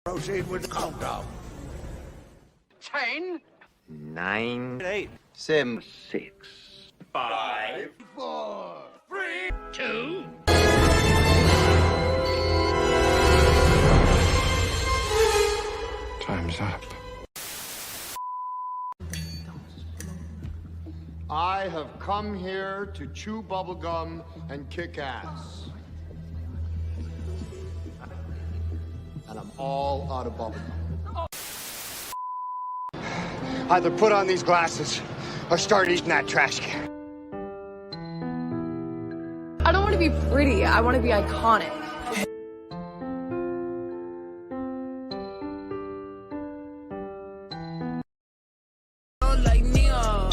Proceed with the countdown. 10, 9, 8, 7, 6, 5, 4, 3, 2. Time's up. I have come here to chew bubblegum and kick ass. And I'm all out of bubblegum. Either put on these glasses or start eating that trash can. I don't want to be pretty. I want to be iconic. Like neon,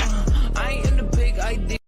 I ain't in the big idea.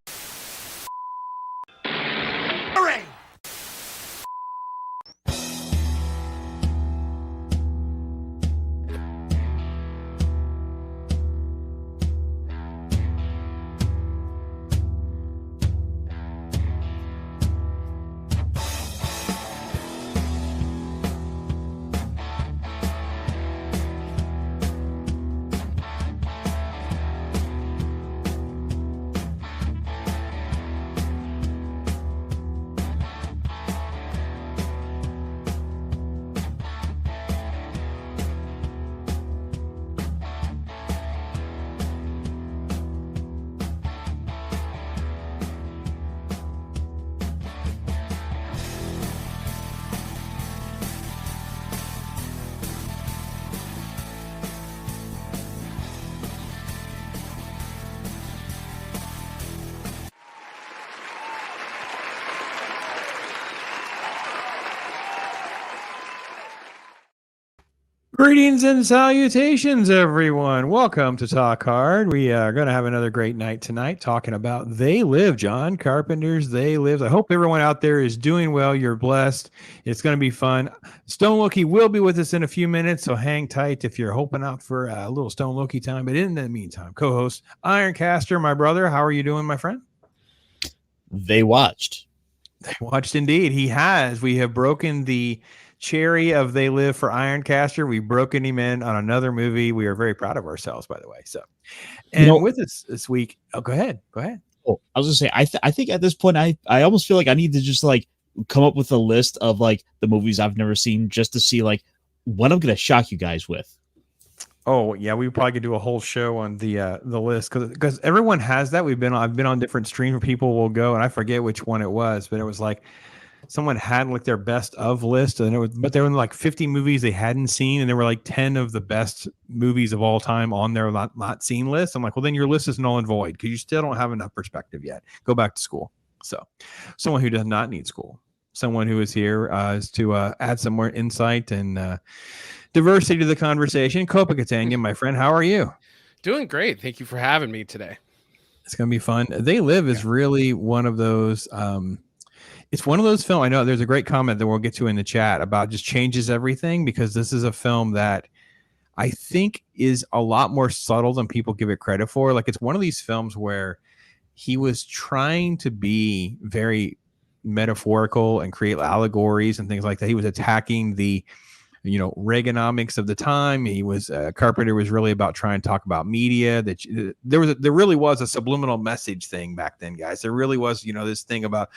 Greetings and salutations, everyone. Welcome to Talk Hard. We are going to have another great night tonight talking about They Live, John Carpenter's They Live. I hope everyone out there is doing well. You're blessed. It's going to be fun. Stone Loki will be with us in a few minutes, so hang tight if you're hoping out for a little Stone Loki time. But in the meantime, co-host IRONCASTER, my brother, how are you doing, my friend? They watched. They watched indeed. He has. We have broken the cherry of They Live for IRONCASTER. We've broken him in on another movie. We are very proud of ourselves, by the way. So, and with us this week, go ahead. Oh, I was gonna say, I think at this point, I almost feel like I need to just like come up with a list of like the movies I've never seen just to see like what I'm gonna shock you guys with. Oh yeah, we probably could do a whole show on the list because everyone has that. I've been on different streams where people will go, and I forget which one it was, but it was like someone had like their best of list, and but there were like 50 movies they hadn't seen, and there were like 10 of the best movies of all time on their not seen list. I'm like, well, then your list is null and void because you still don't have enough perspective yet. Go back to school. So, someone who does not need school, someone who is here is to add some more insight and diversity to the conversation. Copa, Catania, my friend, how are you? Doing great. Thank you for having me today. It's gonna be fun. They Live is really one of those. It's one of those films. I know there's a great comment that we'll get to in the chat about just changes everything, because this is a film that I think is a lot more subtle than people give it credit for. Like, it's one of these films where he was trying to be very metaphorical and create allegories and things like that. He was attacking the Reaganomics of the time. He was Carpenter was really about trying to talk about media. That there really was a subliminal message thing back then, guys. There really was, this thing about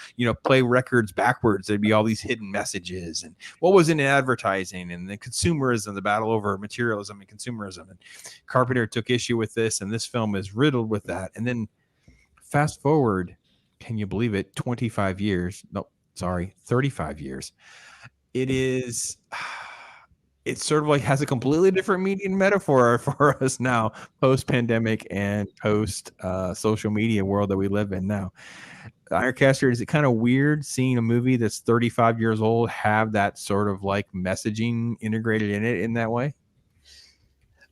play records backwards. There'd be all these hidden messages, and what was in advertising, and the consumerism, the battle over materialism and consumerism. And Carpenter took issue with this, and this film is riddled with that. And then fast forward, can you believe it? 25 years? No, sorry, 35 years. It is. It sort of like has a completely different median metaphor for us now, post-pandemic and post-social media world that we live in now. IRONCASTER, is it kind of weird seeing a movie that's 35 years old have that sort of like messaging integrated in it in that way?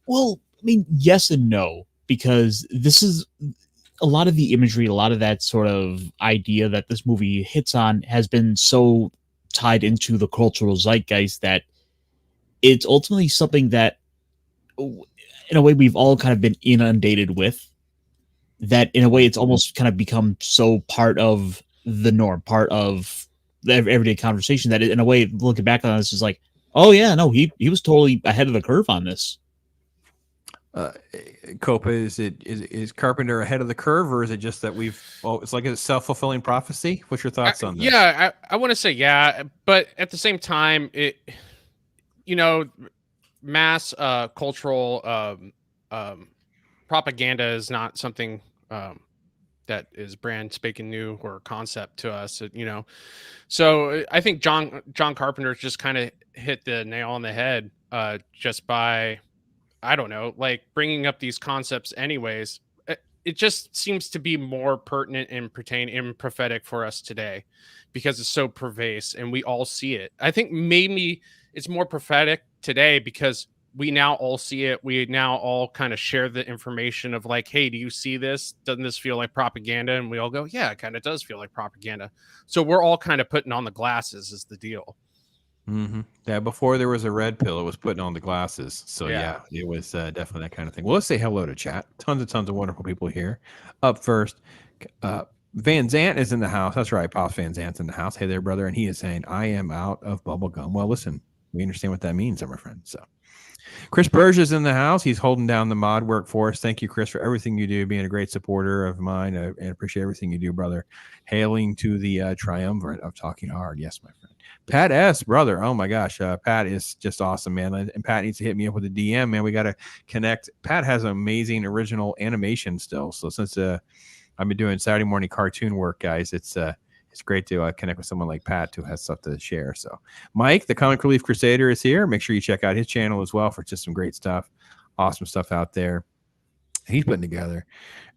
Well, I mean, yes and no, because this is a lot of the imagery, a lot of that sort of idea that this movie hits on has been so tied into the cultural zeitgeist that it's ultimately something that, in a way, we've all kind of been inundated with, that in a way it's almost kind of become so part of the norm, part of the everyday conversation, that in a way, looking back on this is like, Oh yeah, no, he was totally ahead of the curve on this. Copa, is Carpenter ahead of the curve, or is it just that it's like a self-fulfilling prophecy? What's your thoughts on this? Yeah, I want to say yeah, but at the same time, mass cultural propaganda is not something that is brand spanking new or concept to us, So I think John Carpenter just kind of hit the nail on the head just by, I don't know, like bringing up these concepts anyways. It just seems to be more pertinent and pertain and prophetic for us today because it's so pervasive and we all see it. I think maybe it's more prophetic today because we now all see it. We now all kind of share the information of like, hey, do you see this? Doesn't this feel like propaganda? And we all go, yeah, it kind of does feel like propaganda. So we're all kind of putting on the glasses is the deal. Mm-hmm. Yeah, before there was a red pill, it was putting on the glasses. So yeah, it was definitely that kind of thing. Well, let's say hello to chat. Tons of wonderful people here. Up first, Van Zant is in the house. That's right, Pops Van Zant's in the house. Hey there, brother. And he is saying, I am out of bubble gum. Well, listen, we understand what that means, my friend. So Chris Berger's in the house. He's holding down the mod work for us. Thank you, Chris, for everything you do, being a great supporter of mine, and appreciate everything you do, brother. Hailing to the triumvirate of talking hard. Yes, my friend. Pat S, brother. Oh my gosh, Pat is just awesome, man. And Pat needs to hit me up with a DM, man. We got to connect. Pat has amazing original animation still. So since I've been doing Saturday morning cartoon work, guys, it's great to connect with someone like Pat who has stuff to share. So Mike, the Comic Relief Crusader, is here. Make sure you check out his channel as well for just some great stuff. Awesome stuff out there he's putting together.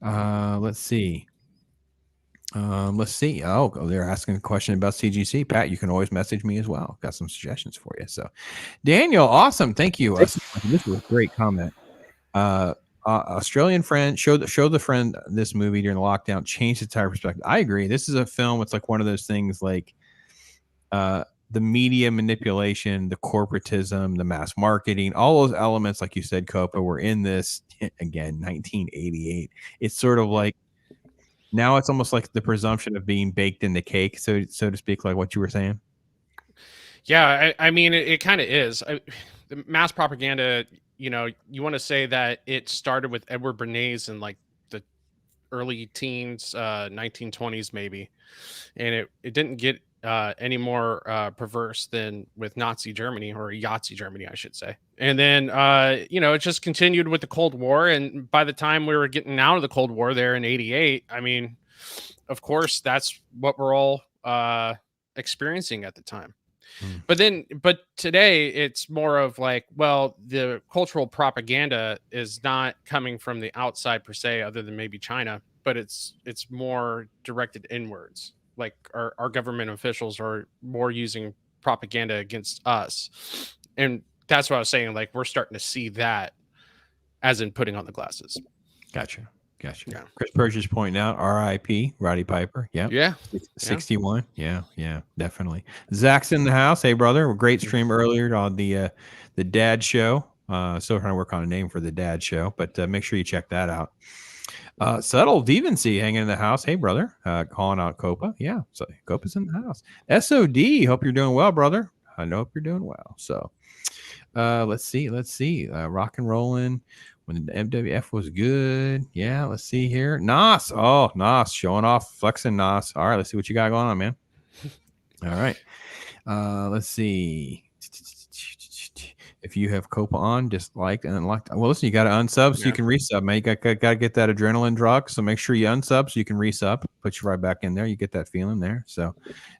Let's see. Oh, they're asking a question about CGC. Pat, you can always message me as well. Got some suggestions for you. So Daniel, awesome. Thank you. This was a great comment. Australian friend showed the friend this movie during the lockdown, changed his entire perspective. I agree. This is a film. It's like one of those things like the media manipulation, the corporatism, the mass marketing, all those elements, like you said, Copa, were in this again, 1988. It's sort of like now it's almost like the presumption of being baked in the cake, so to speak, like what you were saying. Yeah, I mean, it kind of is. The mass propaganda, you want to say that it started with Edward Bernays in like the early teens, 1920s maybe. And it didn't get any more perverse than with Nazi Germany, or Yahtzee Germany, I should say. And then, it just continued with the Cold War. And by the time we were getting out of the Cold War there in 88, I mean, of course, that's what we're all experiencing at the time. But today it's more of like, well, the cultural propaganda is not coming from the outside per se, other than maybe China, but it's more directed inwards. Like our government officials are more using propaganda against us. And that's what I was saying. Like, we're starting to see that as in putting on the glasses. Gotcha. Yeah. Chris Purchase pointing out R.I.P. Roddy Piper. Yeah. 61. Yeah, definitely. Zach's in the house. Hey, brother. Great stream earlier on the Dad Show. Still trying to work on a name for the Dad Show, but make sure you check that out. Subtle Devancy hanging in the house. Hey, brother. Calling out Copa. Yeah, so Copa's in the house. SOD. Hope you're doing well, brother. I hope you're doing well. So let's see. Rock and rolling. When the MWF was good. Yeah, let's see here. Nas. Oh, Nas. Showing off, flexing Nas. All right, let's see what you got going on, man. All right. Let's see. If you have Copa on, disliked and unlocked. Well, listen, you got to unsub so you can resub, man. You got to get that adrenaline drug. So make sure you unsub so you can resub. Put you right back in there. You get that feeling there. So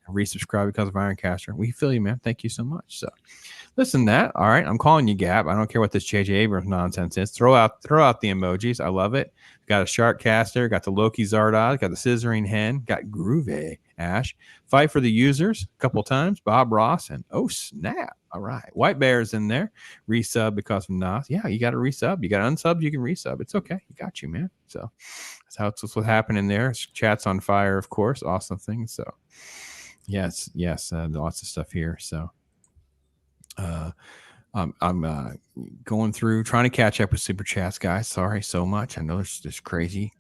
resubscribe because of Ironcastor. We feel you, man. Thank you so much. So listen to that. All right. I'm calling you Gap. I don't care what this J.J. Abrams nonsense is. Throw out the emojis. I love it. Got a Shark Caster. Got the Loki Zardoz. Got the Scissoring Hen. Got Groovy Ash. Fight for the Users a couple times. Bob Ross. And oh, snap. All right. White Bear's in there. Resub because of Nas. Yeah, you got to resub. You got to unsub. You can resub. It's okay. You got you, man. So that's what's happening there. Chat's on fire, of course. Awesome things. So yes. Lots of stuff here. So I'm going through trying to catch up with super chats, guys. Sorry so much. I know there's just crazy.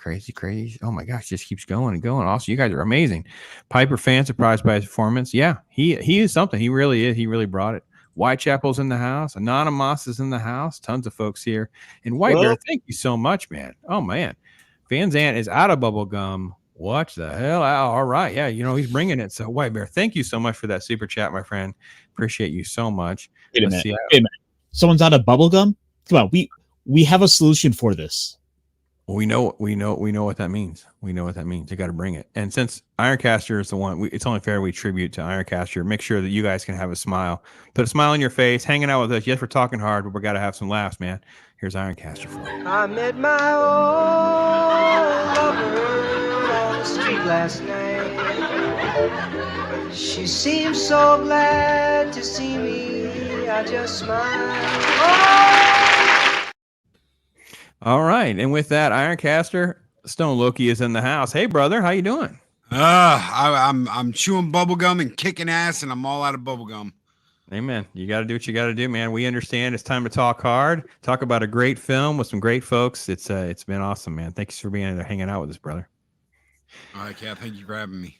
Oh my gosh, just keeps going and going. Also, you guys are amazing. Piper fan surprised by his performance. Yeah, he is something. He really is. He really brought it. Whitechapel's in the house. Anonymous is in the house. Tons of folks here. And White Bear, thank you so much, man. Oh, man. Van Zant is out of bubble gum. What the hell? All right. Yeah, he's bringing it. So, White Bear, thank you so much for that super chat, my friend. Appreciate you so much. Wait a minute. Someone's out of bubble gum? Come on. We have a solution for this. Well, we know what that means. We know what that means. You got to bring it. And since Ironcaster is the one, it's only fair we tribute to Ironcaster. Make sure that you guys can have a smile. Put a smile on your face, hanging out with us. Yes, we're talking hard, but we got to have some laughs, man. Here's Ironcaster for you. I met my old lover on the street last night. She seemed so glad to see me. I just smiled. All right, and with that, Ironcaster, Stone Loki is in the house. Hey, brother, how you doing? I'm chewing bubblegum and kicking ass, and I'm all out of bubblegum. Amen. You got to do what you got to do, man. We understand. It's time to talk hard. Talk about a great film with some great folks. It's been awesome, man. Thanks for being there, hanging out with us, brother. All right, Kat. Thank you for having me.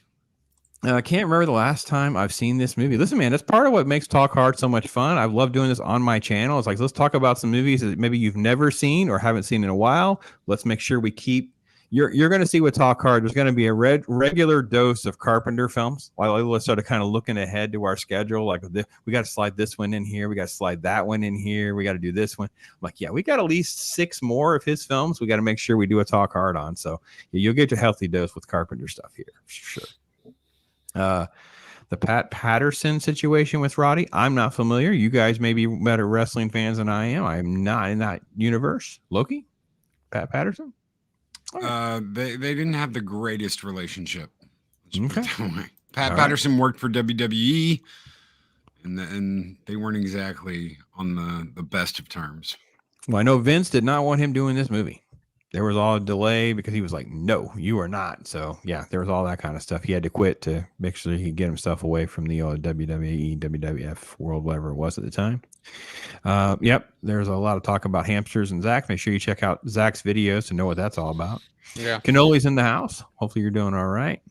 I can't remember the last time I've seen this movie. Listen, man, that's part of what makes Talk Hard so much fun. I love doing this on my channel. It's like, let's talk about some movies that maybe you've never seen or haven't seen in a while. Let's make sure we keep. You're going to see with Talk Hard, there's going to be a regular dose of Carpenter films. While let's sort of kind of looking ahead to our schedule, like we got to slide this one in here, we got to slide that one in here, we got to do this one. I'm like, yeah, we got at least 6 more of his films. We got to make sure we do a Talk Hard on. So yeah, you'll get your healthy dose with Carpenter stuff here, for sure. The Pat Patterson situation with Roddy, I'm not familiar. You guys may be better wrestling fans than I am. I'm not in that universe. Loki, Pat Patterson. They didn't have the greatest relationship. Okay. Pat Patterson worked for WWE, and they weren't exactly on the best of terms. Well, I know Vince did not want him doing this movie. There was all a delay because he was like, no, you are not. So, yeah, there was all that kind of stuff. He had to quit to make sure he could get himself away from the old WWE, WWF world, whatever it was at the time. Yep, there's a lot of talk about hamsters and Zach. Make sure you check out Zach's videos to know what that's all about. Yeah. Cannoli's in the house. Hopefully you're doing all right.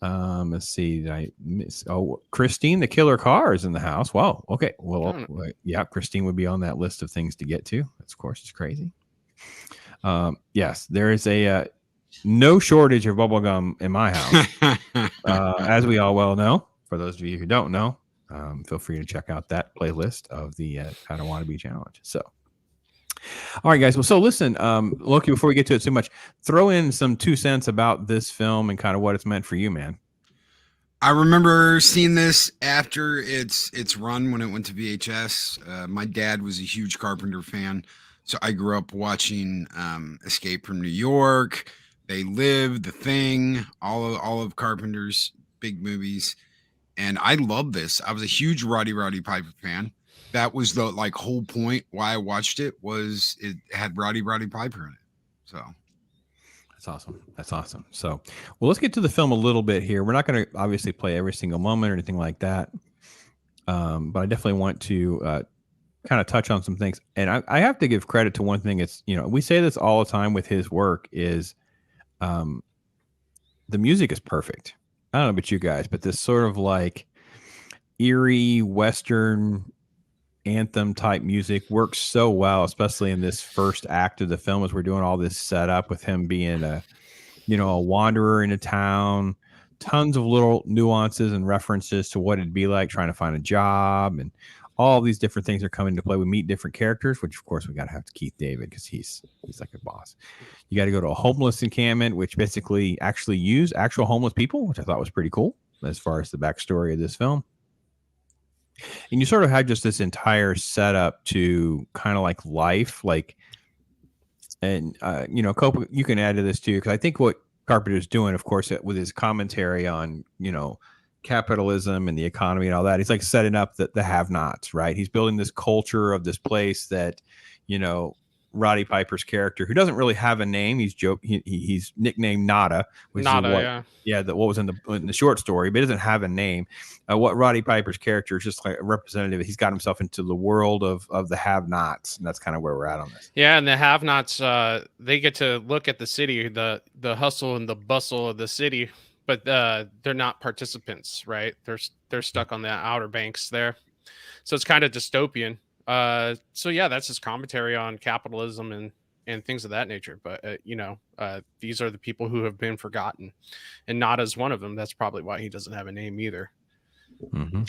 Let's see. Did I miss? Oh, Christine, the killer car is in the house. Wow. Okay. Well, yeah, Christine would be on that list of things to get to. Of course, it's crazy. Yes, there is a no shortage of bubblegum in my house. As we all well know, for those of you who don't know, feel free to check out that playlist of the I Don't Want to Be Challenge. So, all right, guys. Well, so listen, Loki, before we get to it too much, throw in some 2 cents about this film and kind of what it's meant for you, man. I remember seeing this after its run when it went to VHS. My dad was a huge Carpenter fan. So I grew up watching Escape from New York, They Live, The Thing, all of Carpenter's big movies, and I love this. I was a huge Roddy Piper fan. That was the whole point why I watched it, was it had Roddy Piper in it. So that's awesome. That's awesome. So, well, let's get to the film a little bit here. We're not going to obviously play every single moment or anything like that, but I definitely want to kind of touch on some things. And I have to give credit to one thing. It's, we say this all the time with his work is the music is perfect. I don't know about you guys, but this sort of like eerie Western anthem type music works so well, especially in this first act of the film as we're doing all this setup with him being a wanderer in a town, tons of little nuances and references to what it'd be like trying to find a job, and all these different things are coming into play. We meet different characters, which of course we got to have to Keith David because he's like a boss. You got to go to a homeless encampment, which basically actually use actual homeless people, which I thought was pretty cool as far as the backstory of this film. And you sort of had just this entire setup to kind of like life, and Copa, you can add to this too, because I think what Carpenter's doing, of course, with his commentary on, capitalism and the economy and all that, he's like setting up the have-nots, right? He's building this culture of this place that, Roddy Piper's character, who doesn't really have a name, he's nicknamed Nada, which Nada, is what was in the short story, but he doesn't have a name. What Roddy Piper's character is just like a representative. He's got himself into the world of the have-nots, and that's kind of where we're at on this. Yeah, and the have-nots, they get to look at the city, the hustle and the bustle of the city, but they're not participants, right? They're stuck on the outer banks there. So it's kind of dystopian. So yeah, that's his commentary on capitalism and things of that nature. But these are the people who have been forgotten, and not as one of them. That's probably why he doesn't have a name either. Mm-hmm.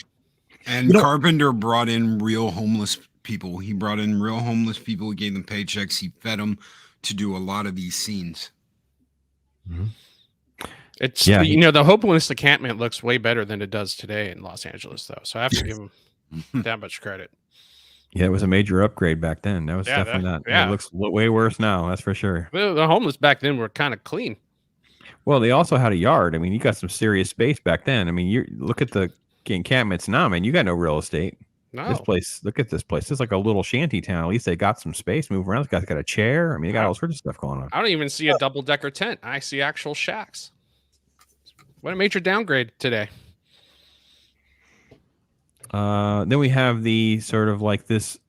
And Carpenter brought in real homeless people. He brought in real homeless people. He gave them paychecks. He fed them to do a lot of these scenes. Mm-hmm. It's the hopeless encampment looks way better than it does today in Los Angeles, though. So I have to give him that much credit. Yeah, it was a major upgrade back then. That was definitely not. Yeah. It looks way worse now. That's for sure. The homeless back then were kind of clean. Well, they also had a yard. I mean, you got some serious space back then. I mean, you look at the encampments now, man. You got no real estate. No. This place, look at this place. It's like a little shanty town. At least they got some space, move around. This guy's got a chair. I mean, they got all sorts of stuff going on. I don't even see a double-decker tent. I see actual shacks. What a major downgrade today. Then we have the sort of like this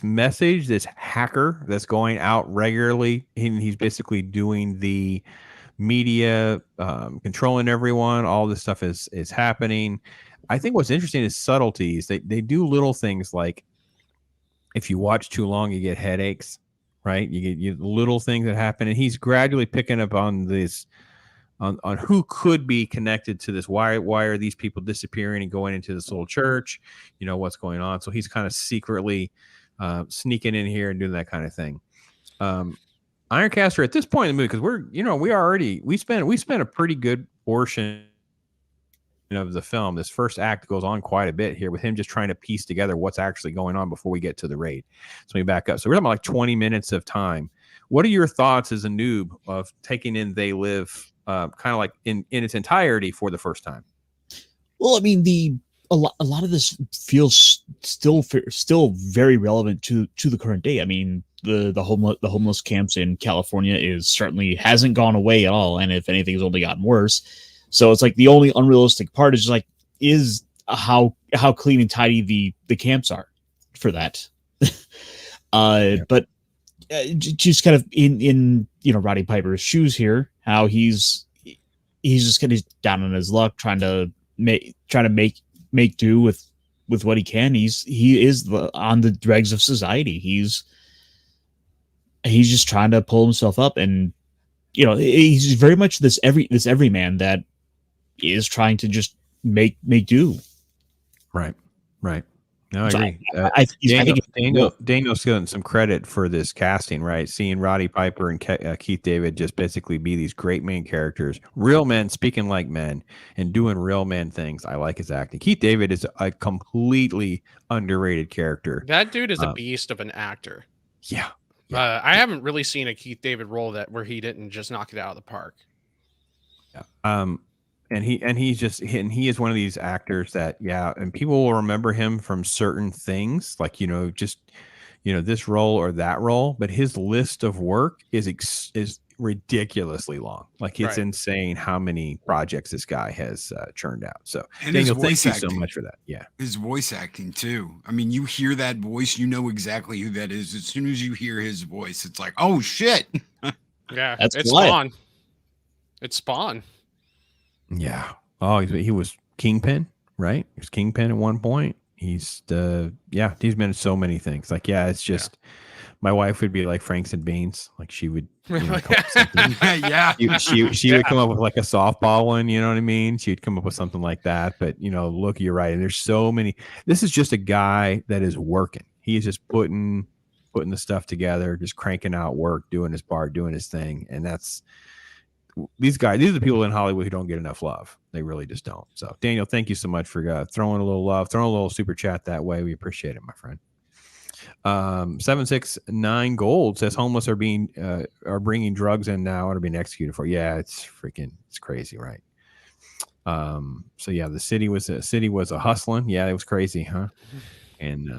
message, this hacker that's going out regularly. He's basically doing the media, controlling everyone. All this stuff is happening. I think what's interesting is subtleties. They do little things like if you watch too long, you get headaches, right? You get little things that happen, and he's gradually picking up on this. On who could be connected to this. Why are these people disappearing and going into this little church? What's going on? So he's kind of secretly sneaking in here and doing that kind of thing. IRONCASTER at this point in the movie, because we spent a pretty good portion of the film. This first act goes on quite a bit here with him just trying to piece together what's actually going on before we get to the raid. So we back up. So we're talking about like 20 minutes of time. What are your thoughts as a noob of taking in They Live kind of like in its entirety for the first time? Well, I mean, a lot of this feels still very relevant to the current day. I mean, the homeless camps in California hasn't gone away at all, and if anything, has only gotten worse. So it's like the only unrealistic part is how clean and tidy the camps are for that. But just kind of in Roddy Piper's shoes here, how he's just kind of down on his luck, trying to make do with what he can. He is on the dregs of society. He's just trying to pull himself up, and he's very much this everyman that is trying to just make do. Right. No, I So agree. Daniel's getting some credit for this casting, right? Seeing Roddy Piper and Keith David just basically be these great main characters, real men speaking like men and doing real men things. I like his acting. Keith David is a completely underrated character. That dude is a beast of an actor. Yeah. I haven't really seen a Keith David role where he didn't just knock it out of the park. Yeah. And he is one of these actors that, and people will remember him from certain things, like, this role or that role, but his list of work is ridiculously long. Like, it's insane how many projects this guy has churned out. So and Daniel, thank you so much for that. Yeah. His voice acting too. I mean, you hear that voice, you know exactly who that is. As soon as you hear his voice, it's like, oh shit. Yeah. That's it's Spawn. Spawn. It's Spawn. Yeah. Oh, he was Kingpin, right? He was Kingpin at one point. He's been in so many things. Like, it's just my wife would be like Franks and Beans. Like, she would, come up with something. She would come up with like a softball one. You know what I mean? She'd come up with something like that. But look, you're right. And there's so many. This is just a guy that is working. He is just putting the stuff together, just cranking out work, doing his part, doing his thing, and that's. These are the people in Hollywood who don't get enough love. They really just don't. So, Daniel, thank you so much for throwing a little love, throwing a little super chat that way. We appreciate it, my friend. 769 Gold says homeless are bringing drugs in now and are being executed for. Yeah, it's crazy, right? So yeah, the city was a hustling. Yeah, it was crazy, huh? And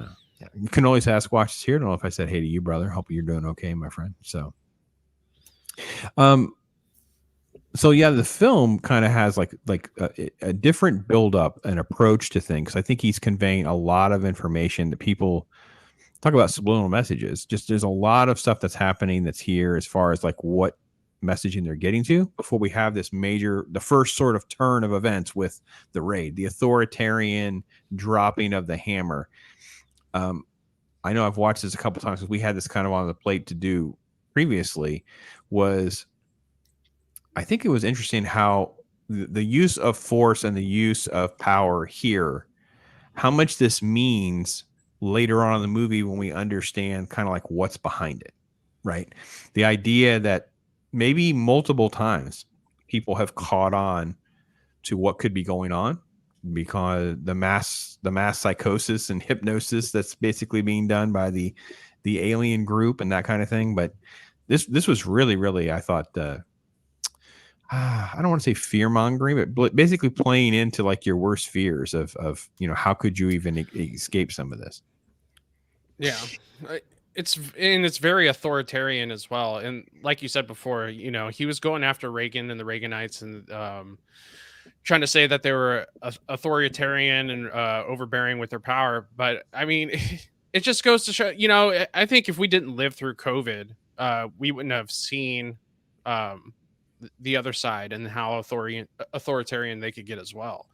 you can always ask Squatch is here. I don't know if I said hey to you, brother. Hope you're doing okay, my friend. So yeah, the film kind of has like a different build up and approach to things. I think he's conveying a lot of information that people talk about subliminal messages. Just there's a lot of stuff that's happening that's here as far as like what messaging they're getting to before we have this the first sort of turn of events with the raid, the authoritarian dropping of the hammer. I know I've watched this a couple times because we had this kind of on the plate to do previously. I think it was interesting how the use of force and the use of power here, how much this means later on in the movie when we understand kind of like what's behind it, right? The idea that maybe multiple times people have caught on to what could be going on because the mass psychosis and hypnosis that's basically being done by the alien group and that kind of thing. But this was really, really, I thought, I don't want to say fear mongering, but basically playing into like your worst fears of how could you even escape some of this? Yeah, it's very authoritarian as well. And like you said before, he was going after Reagan and the Reaganites and trying to say that they were authoritarian and overbearing with their power. But I mean, it just goes to show, I think if we didn't live through COVID, we wouldn't have seen the other side and how authoritarian they could get as well.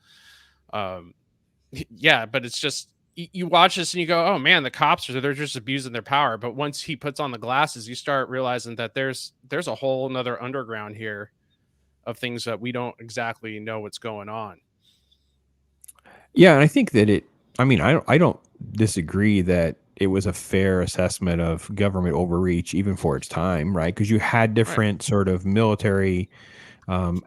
Yeah, but it's just, you watch this and you go, oh man, the cops they're just abusing their power. But once he puts on the glasses, you start realizing that there's a whole nother underground here of things that we don't exactly know what's going on. Yeah, and I think that I don't disagree that it was a fair assessment of government overreach, even for its time, right? Because you had different sort of military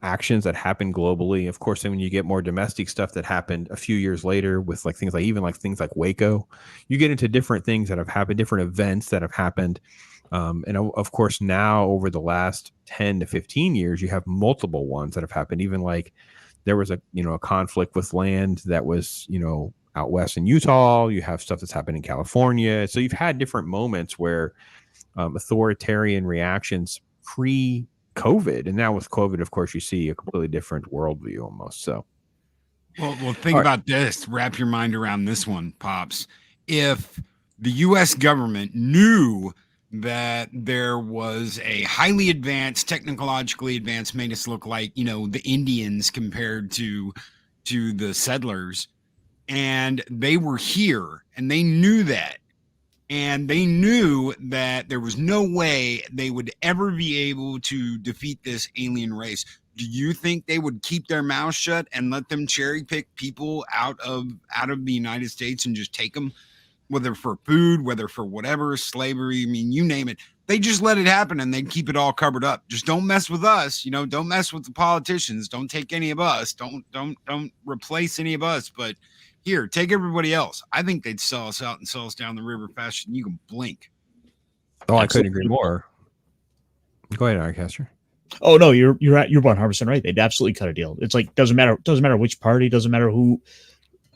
actions that happened globally. Of course, then when you get more domestic stuff that happened a few years later with like things like Waco, you get into different things that have happened, different events that have happened. And of course, now over the last 10 to 15 years, you have multiple ones that have happened. Even like there was a conflict with land that was, out west in Utah. You have stuff that's happened in California. So you've had different moments where authoritarian reactions pre-COVID. And now with COVID, of course, you see a completely different worldview almost. So, well, think about this. Wrap your mind around this one, Pops. If the U.S. government knew that there was a highly advanced, technologically advanced, made us look like, the Indians compared to the settlers, and they were here and they knew that, and they knew that there was no way they would ever be able to defeat this alien race, do you think they would keep their mouths shut and let them cherry pick people out of the United States and just take them? Whether for food, whether for whatever, slavery, I mean, you name it. They just let it happen and they'd keep it all covered up. Just don't mess with us, don't mess with the politicians. Don't take any of us. Don't replace any of us. But here, take everybody else. I think they'd sell us out and sell us down the river faster than you can blink. Oh, I couldn't agree more. Go ahead, IRONCASTER. Oh no, you're 100% right. They'd absolutely cut a deal. It's like doesn't matter which party, doesn't matter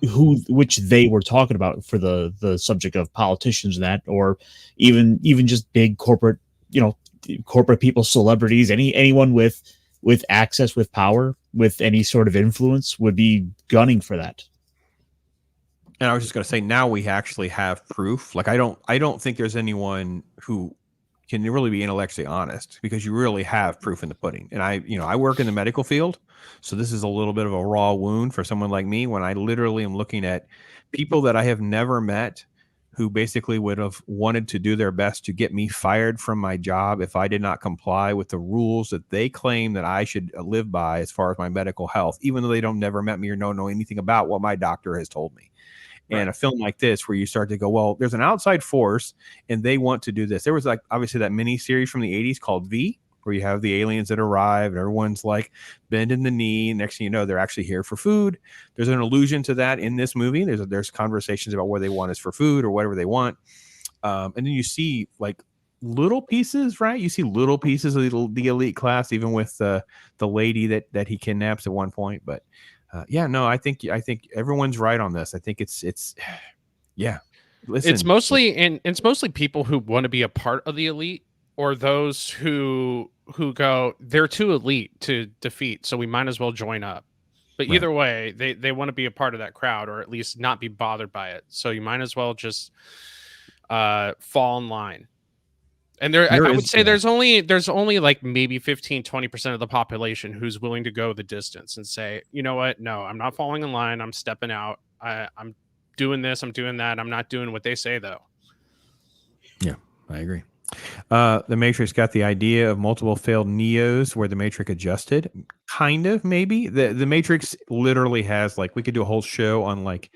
which they were talking about for the subject of politicians and that, or even just big corporate, corporate people, celebrities, anyone with access, with power, with any sort of influence would be gunning for that. And I was just going to say, now we actually have proof. Like, I don't think there's anyone who can really be intellectually honest, because you really have proof in the pudding. And I work in the medical field, so this is a little bit of a raw wound for someone like me when I literally am looking at people that I have never met who basically would have wanted to do their best to get me fired from my job if I did not comply with the rules that they claim that I should live by as far as my medical health, even though they never met me or don't know anything about what my doctor has told me. And a film like this, where you start to go, well, there's an outside force and they want to do this. There was like obviously that mini series from the 80s called V, where you have the aliens that arrive and everyone's like bending the knee. Next thing you know, they're actually here for food. There's an allusion to that in this movie. There's conversations about where they want is for food or whatever they want. And then you see like little pieces, right? You see little pieces of the elite class, even with the lady that he kidnaps at one point. But I think everyone's right on this. I think it's yeah. Listen, it's mostly people who want to be a part of the elite, or those who go, they're too elite to defeat, so we might as well join up. But either way, they want to be a part of that crowd, or at least not be bothered by it. So you might as well just fall in line. And I There would is- say yeah. there's only like maybe 15-20% of the population who's willing to go the distance and say, you know what? No, I'm not falling in line. I'm stepping out. I'm doing this. I'm doing that. I'm not doing what they say though. Yeah, I agree. The Matrix got the idea of multiple failed Neos where the Matrix adjusted. Kind of, maybe. The Matrix literally has, like, we could do a whole show on like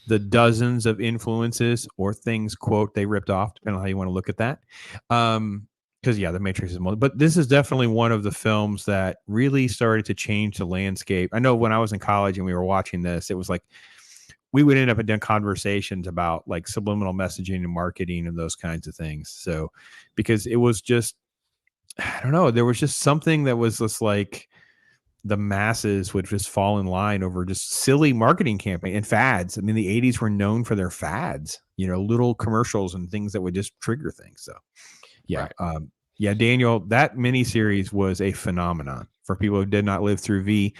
the dozens of influences or things, quote, they ripped off, depending on how you want to look at that. Because yeah, the Matrix is but this is definitely one of the films that really started to change the landscape. I know when I was in college and we were watching this, it was like we would end up in conversations about like subliminal messaging and marketing and those kinds of things. So, because it was just, I don't know, there was just something that was just like the masses would just fall in line over just silly marketing campaign and fads. I mean, the 80s were known for their fads, little commercials and things that would just trigger things. So, yeah. Right. Yeah, Daniel, that miniseries was a phenomenon for people who did not live through V.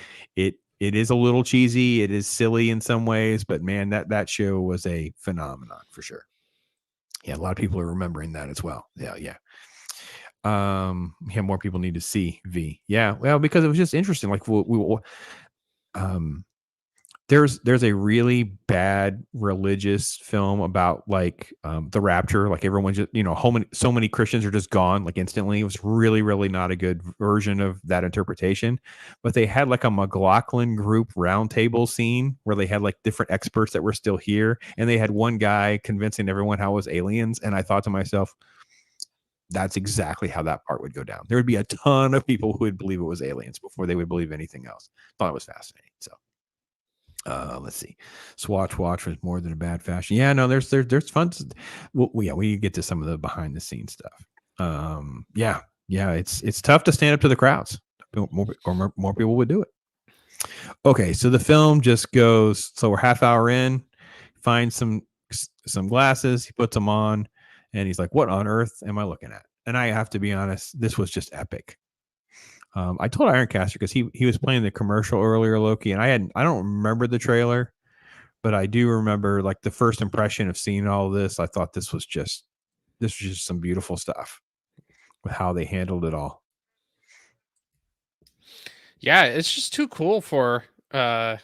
It is a little cheesy. It is silly in some ways, but man, that show was a phenomenon for sure. Yeah, a lot of people are remembering that as well. Yeah. More people need to see V. Yeah, well, because it was just interesting. Like there's a really bad religious film about like the rapture. Like everyone just, so many Christians are just gone like instantly. It was really, really not a good version of that interpretation. But they had like a McLaughlin group roundtable scene where they had like different experts that were still here, and they had one guy convincing everyone how it was aliens. And I thought to myself, that's exactly how that part would go down. There would be a ton of people who would believe it was aliens before they would believe anything else. Thought it was fascinating. So. Let's see. Swatch Watch was more than a bad fashion. Yeah, no, there's fun. We get to some of the behind the scenes stuff. Yeah, it's tough to stand up to the crowds. More people would do it. Okay, so the film just goes. So we're half hour in. Finds some glasses. He puts them on, and he's like, "What on earth am I looking at?" And I have to be honest, this was just epic. I told Ironcaster because he was playing the commercial earlier, Loki, and I don't remember the trailer, but I do remember like the first impression of seeing all of this. I thought this was just some beautiful stuff with how they handled it all. Yeah, it's just too cool for 88.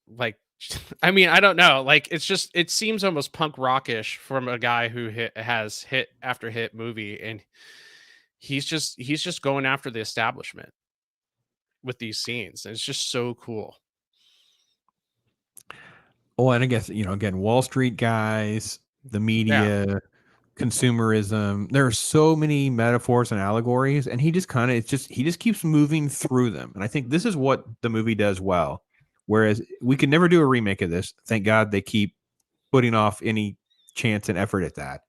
Like, I mean, I don't know. Like, it seems almost punk rockish from a guy who has hit after hit movie, and he's just going after the establishment with these scenes. And it's just so cool. Oh, and I guess, again, Wall Street guys, the media, consumerism, there are so many metaphors and allegories, and he just keeps moving through them. And I think this is what the movie does well. Whereas we could never do a remake of this. Thank God they keep putting off any chance and effort at that.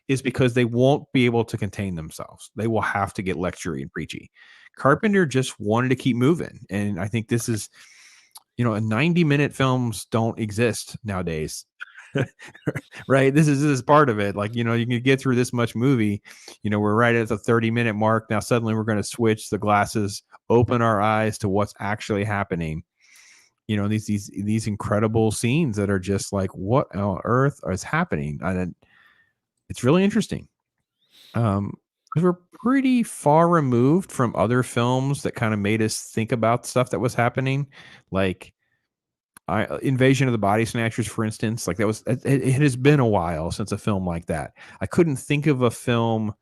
Is because they won't be able to contain themselves. They will have to get lectury and preachy. Carpenter just wanted to keep moving. And I think this is, a 90-minute films don't exist nowadays. Right? This is part of it. Like, you can get through this much movie. We're right at the 30-minute mark. Now suddenly we're going to switch the glasses, open our eyes to what's actually happening. These incredible scenes that are just like, what on earth is happening? And it's really interesting because we're pretty far removed from other films that kind of made us think about stuff that was happening, like Invasion of the Body Snatchers, for instance. Like that was it has been a while since a film like that. I couldn't think of a film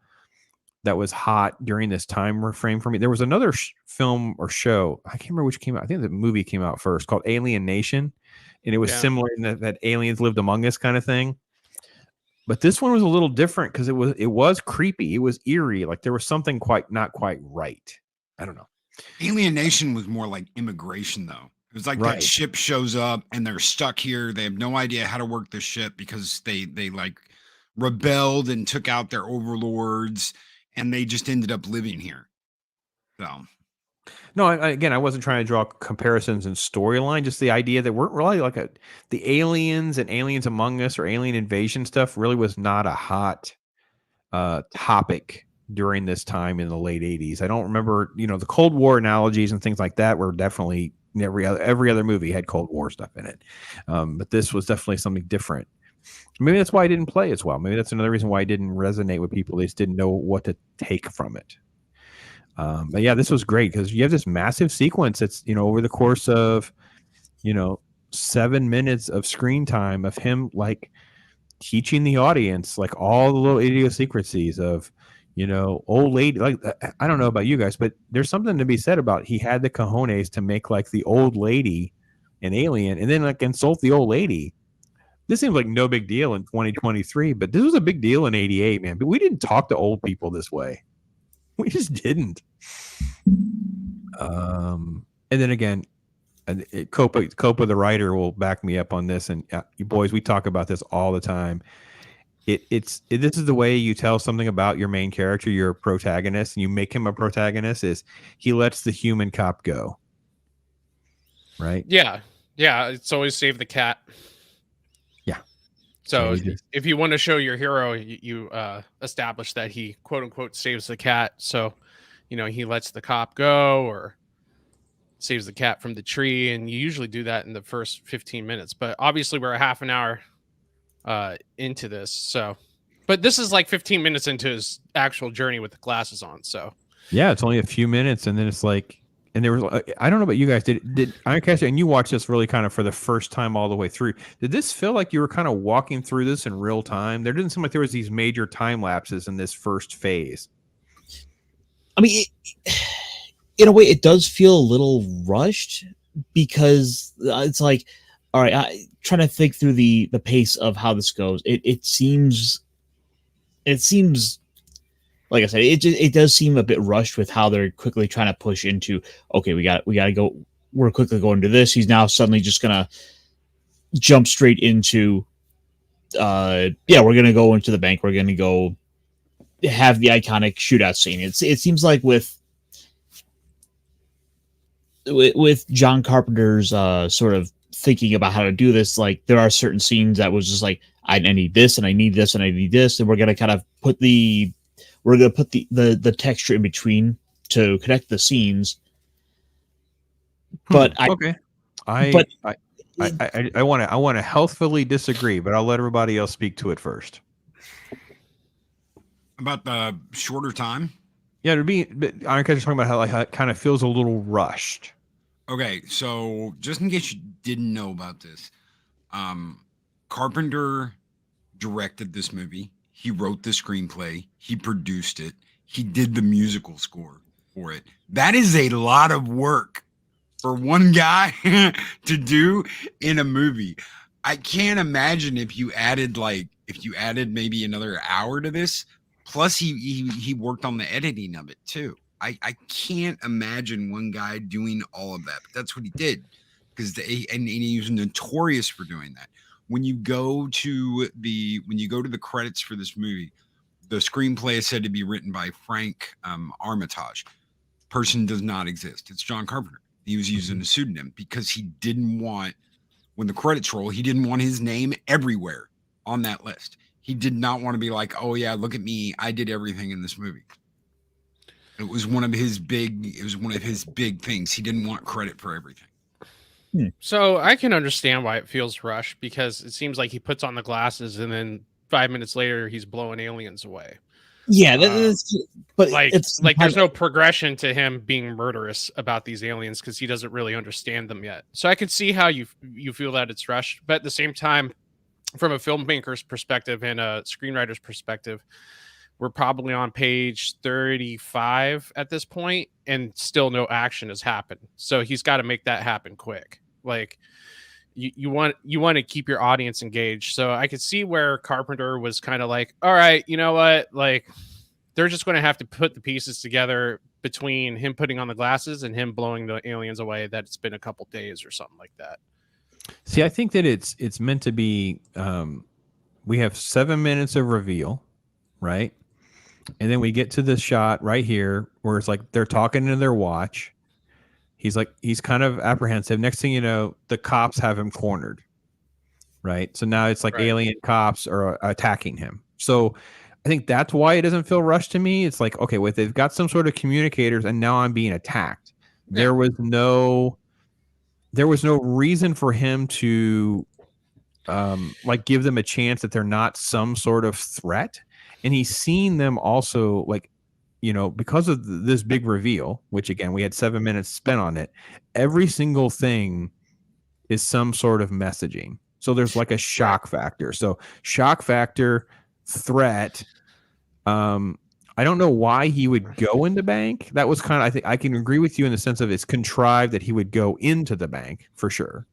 that was hot during this time frame for me. There was another film or show, I can't remember which came out. I think the movie came out first, called Alien Nation, and it was similar in that aliens lived among us kind of thing. But this one was a little different because it was creepy. It was eerie. Like there was something not quite right. I don't know. Alienation was more like immigration, though. It was like that ship shows up and they're stuck here. They have no idea how to work the ship because they like rebelled and took out their overlords, and they just ended up living here. So. No, I wasn't trying to draw comparisons in storyline. Just the idea that we're really like the aliens and aliens among us or alien invasion stuff really was not a hot topic during this time in the late 80s. I don't remember, the Cold War analogies and things like that were definitely every other movie had Cold War stuff in it. But this was definitely something different. Maybe that's why I didn't play as well. Maybe that's another reason why I didn't resonate with people. They just didn't know what to take from it. But yeah, this was great because you have this massive sequence that's, over the course of, 7 minutes of screen time of him like teaching the audience like all the little idiosyncrasies of, old lady. Like, I don't know about you guys, but there's something to be said about he had the cojones to make like the old lady an alien and then like insult the old lady. This seems like no big deal in 2023, but this was a big deal in 88, man. But we didn't talk to old people this way. We just didn't. And then again, Copa, the writer, will back me up on this. And you boys, we talk about this all the time. This is the way you tell something about your main character, your protagonist, and you make him a protagonist, is he lets the human cop go. Right? Yeah. It's always save the cat. Yeah. So if you want to show your hero, you establish that he quote unquote saves the cat. So, he lets the cop go or saves the cat from the tree. And you usually do that in the first 15 minutes. But obviously we're a half an hour into this. So, but this is like 15 minutes into his actual journey with the glasses on. So yeah, it's only a few minutes. And then it's like, and there was, I don't know about you guys, did IRONCASTER, and you watched this really kind of for the first time all the way through. Did this feel like you were kind of walking through this in real time? There didn't seem like there was these major time lapses in this first phase. I mean, in a way, it does feel a little rushed because it's like, all right, trying to think through the pace of how this goes. It seems, like I said, it does seem a bit rushed with how they're quickly trying to push into, okay, we got to go. We're quickly going to this. He's now suddenly just gonna jump straight into, we're gonna go into the bank. We're gonna go have the iconic shootout scene. It seems like with John Carpenter's sort of thinking about how to do this, like there are certain scenes that was just like, I need this and I need this and I need this, and we're gonna kind of put the texture in between to connect the scenes. But I want to healthfully disagree, but I'll let everybody else speak to it first. About the shorter time? Yeah, IRONCASTER talking about how it kind of feels a little rushed. Okay, so just in case you didn't know about this, Carpenter directed this movie. He wrote the screenplay. He produced it. He did the musical score for it. That is a lot of work for one guy to do in a movie. I can't imagine if you added maybe another hour to this. Plus, he worked on the editing of it too. I can't imagine one guy doing all of that, but that's what he did because he was notorious for doing that. When you go to the credits for this movie, the screenplay is said to be written by Frank Armitage. Person does not exist. It's John Carpenter. He was using a pseudonym because he didn't want, when the credits roll, he didn't want his name everywhere on that list. He did not want to be like, oh yeah, look at me, I did everything in this movie. It was one of his big things. He didn't want credit for everything. So I can understand why it feels rushed because it seems like he puts on the glasses and then 5 minutes later he's blowing aliens away. Yeah, but it's like there's no progression to him being murderous about these aliens because he doesn't really understand them yet. So I could see how you feel that it's rushed, but at the same time, from a filmmaker's perspective and a screenwriter's perspective, we're probably on page 35 at this point, and still no action has happened. So he's got to make that happen quick. Like you want to keep your audience engaged. So I could see where Carpenter was kind of like, all right, you know what? Like they're just going to have to put the pieces together between him putting on the glasses and him blowing the aliens away. That it's been a couple days or something like that. See, I think that it's meant to be. We have 7 minutes of reveal, right? And then we get to this shot right here where it's like they're talking to their watch. He's kind of apprehensive. Next thing you know, the cops have him cornered, right? So now it's like alien cops are attacking him. So I think that's why it doesn't feel rushed to me. It's like, okay, wait, they've got some sort of communicators, and now I'm being attacked. Yeah. There was no reason for him to like give them a chance that they're not some sort of threat. And he's seen them also, like, you know, because of this big reveal, which again, we had 7 minutes spent on it. Every single thing is some sort of messaging. So there's like a shock factor. So shock factor, threat. I don't know why he would go in the bank. That was kind of, I think I can agree with you in the sense of it's contrived that he would go into the bank for sure.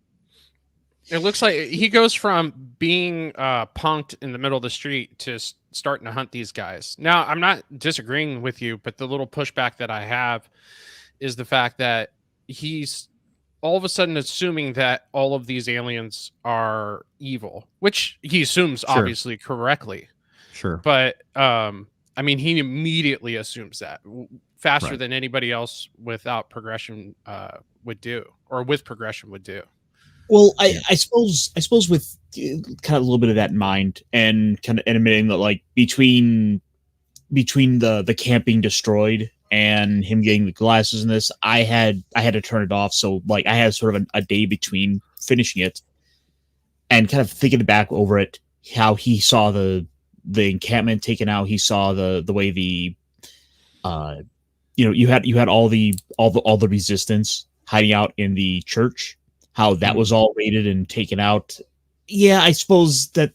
It looks like he goes from being punked in the middle of the street to starting to hunt these guys. Now, I'm not disagreeing with you, but the little pushback that I have is the fact that he's all of a sudden assuming that all of these aliens are evil, which he assumes obviously correctly. Sure. But I mean, he immediately assumes that faster than anybody else without progression would do, or with progression would do. Well, I suppose with kind of a little bit of that in mind, and kind of admitting that, like, between the camp being destroyed and him getting the glasses in this, I had to turn it off. So, like, I had sort of a day between finishing it and kind of thinking back over it, how he saw the encampment taken out. He saw the way the you had all the resistance hiding out in the church, how that was all raided and taken out. Yeah, I suppose that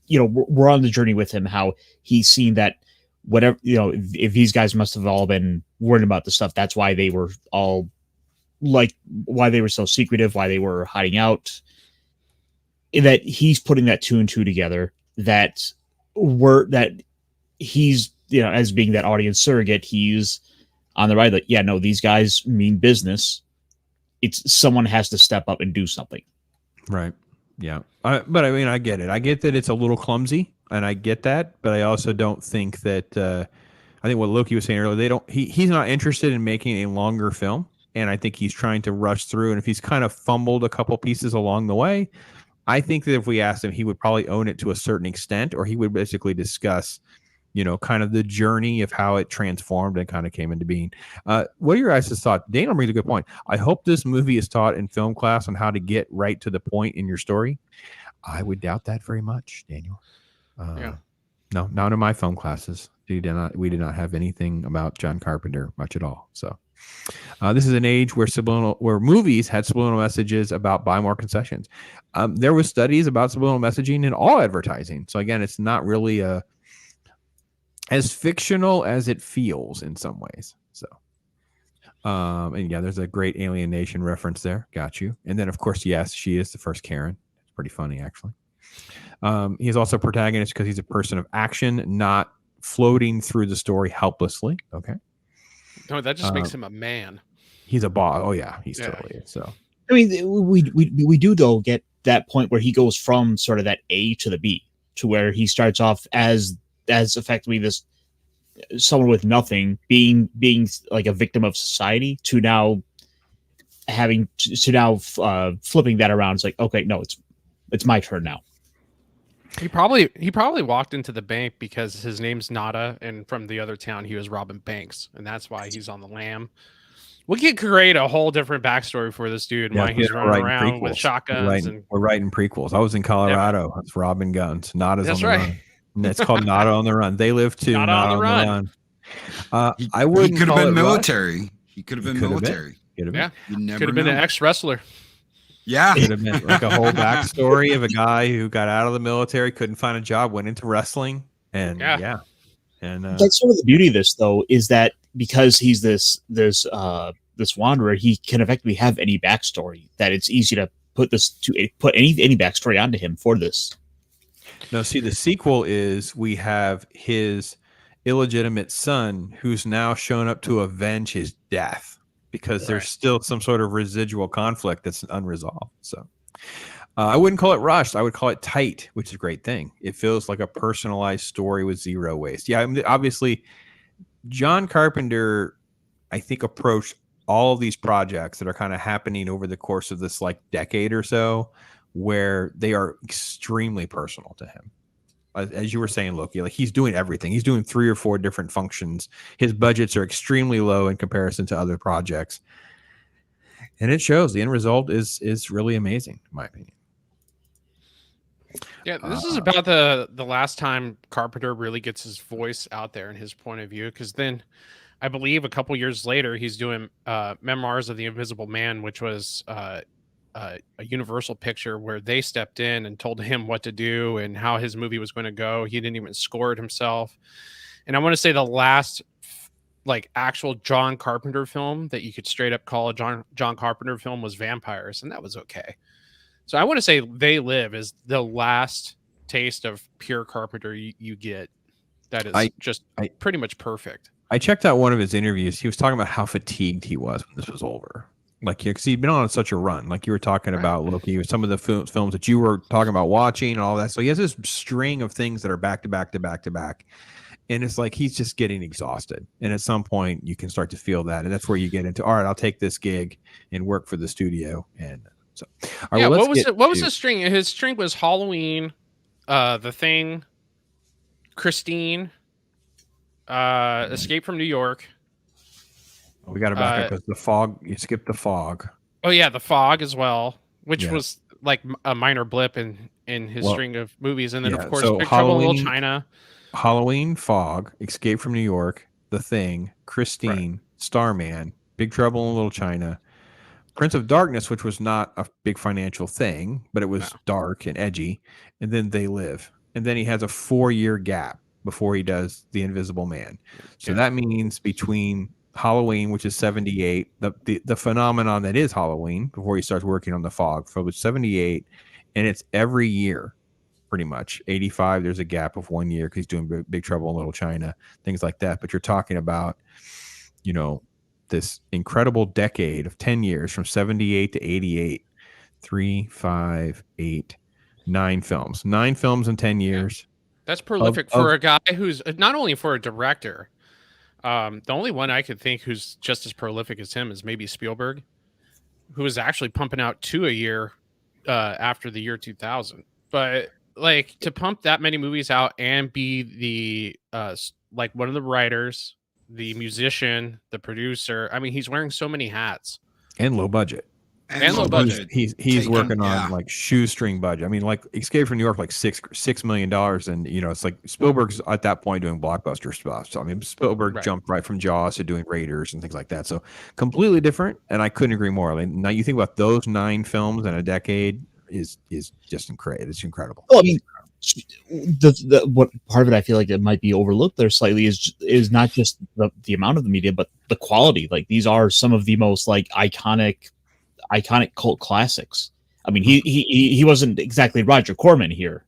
we're on the journey with him, how he's seen that whatever, if these guys must have all been worried about the stuff, that's why they were all, like, why they were so secretive, why they were hiding out, that he's putting that two and two together, that he's, as being that audience surrogate, he's on the right, like, yeah, no, these guys mean business. It's someone has to step up and do something. Right. Yeah. But I mean, I get it. I get that it's a little clumsy, and I get that, but I also don't think that, I think what Loki was saying earlier, he's not interested in making a longer film. And I think he's trying to rush through. And if he's kind of fumbled a couple pieces along the way, I think that if we asked him, he would probably own it to a certain extent, or he would basically discuss, kind of the journey of how it transformed and kind of came into being. What are your guys' thoughts? Daniel brings a good point. I hope this movie is taught in film class on how to get right to the point in your story. I would doubt that very much, Daniel. No, not in my film classes. We did not have anything about John Carpenter much at all. So this is an age where movies had subliminal messages about buy more concessions. There was studies about subliminal messaging in all advertising. So again, it's not really as fictional as it feels in some ways. So, and yeah, there's a great Alien Nation reference there. Got you. And then, of course, yes, she is the first Karen. It's pretty funny, actually. He's also a protagonist because he's a person of action, not floating through the story helplessly. Okay. No, that just makes him a man. He's a boss. Oh yeah, he's totally it. So I mean, we do though get that point where he goes from sort of that A to the B, to where he starts off as effectively this someone with nothing, being like a victim of society, to now flipping that around. It's like, okay, no, it's my turn now. He probably walked into the bank because his name's Nada, and from the other town he was robbing banks, and that's why he's on the lam. We could create a whole different backstory for this dude, why he's running around with shotguns. We're writing prequels. I was in Colorado. It's robbing guns. Nada's that's on the right. run. And it's called Nada on the Run. They live too. Nada on the Run. I wouldn't. He could have call been it military. rush. He could have been military. Yeah, You never could have been know. an ex-wrestler. Yeah. Could have been like a whole backstory of a guy who got out of the military, couldn't find a job, went into wrestling, and and that's sort of the beauty of this, though, is that because he's this wanderer, he can effectively have any backstory. That it's easy to put any backstory onto him for this. No, see, the sequel is we have his illegitimate son who's now shown up to avenge his death, because there's still some sort of residual conflict that's unresolved. So I wouldn't call it rushed. I would call it tight, which is a great thing. It feels like a personalized story with zero waste. Yeah, I mean, obviously, John Carpenter, I think, approached all of these projects that are kind of happening over the course of this like decade or so, where they are extremely personal to him. As you were saying, Loki, like he's doing everything. He's doing 3 or 4 different functions. His budgets are extremely low in comparison to other projects. And it shows. The end result is really amazing, in my opinion. Yeah, this is about the last time Carpenter really gets his voice out there and his point of view, because then I believe a couple years later he's doing Memoirs of the Invisible Man, which was a Universal picture where they stepped in and told him what to do and how his movie was going to go. He didn't even score it himself. And I want to say the last like actual John Carpenter film that you could straight up call a John Carpenter film was Vampires, and that was okay. So I want to say They Live is the last taste of pure Carpenter you get. That is pretty much perfect. I checked out one of his interviews. He was talking about how fatigued he was when this was over. Like, because he'd been on such a run. Like you were talking about Loki, some of the films that you were talking about watching and all that. So he has this string of things that are back to back to back to back. And it's like he's just getting exhausted. And at some point you can start to feel that. And that's where you get into, all right, I'll take this gig and work for the studio. And so, all right, what was the string? His string was Halloween, The Thing, Christine, Escape from New York. We got to back up because The Fog. You skipped The Fog. Oh yeah, The Fog as well, which was like a minor blip in his string of movies, and then of course Big Trouble in Little China. Halloween, Fog, Escape from New York, The Thing, Christine, Starman, Big Trouble in Little China, Prince of Darkness, which was not a big financial thing, but it was dark and edgy, and then They Live, and then he has a 4-year gap before he does The Invisible Man. So that means between Halloween, which is 78, the phenomenon that is Halloween, before he starts working on The Fog, so it's 78, and it's every year pretty much. 85, there's a gap of 1 year because he's doing Big Trouble in Little China, things like that. But you're talking about, you know, this incredible decade of 10 years from 78 to 88, 3, 5, 8, 9 films. 9 films in 10 years. That's prolific for a guy who's not only for a director. The only one I could think who's just as prolific as him is maybe Spielberg, who is actually pumping out 2 a year after the year 2000. But like to pump that many movies out and be the like one of the writers, the musician, the producer. I mean, he's wearing so many hats. And low budget. And low budget. He's working on like shoestring budget. I mean, like Escape from New York, like $6 million, and you know, it's like Spielberg's at that point doing blockbuster stuff. So I mean, Spielberg jumped right from Jaws to doing Raiders and things like that. So completely different, and I couldn't agree more. Like, now you think about those 9 films in a decade is just incredible. It's incredible. Well, I mean, the what part of it I feel like it might be overlooked there slightly is not just the amount of the media, but the quality. Like these are some of the most like iconic cult classics. I mean, he wasn't exactly Roger Corman here.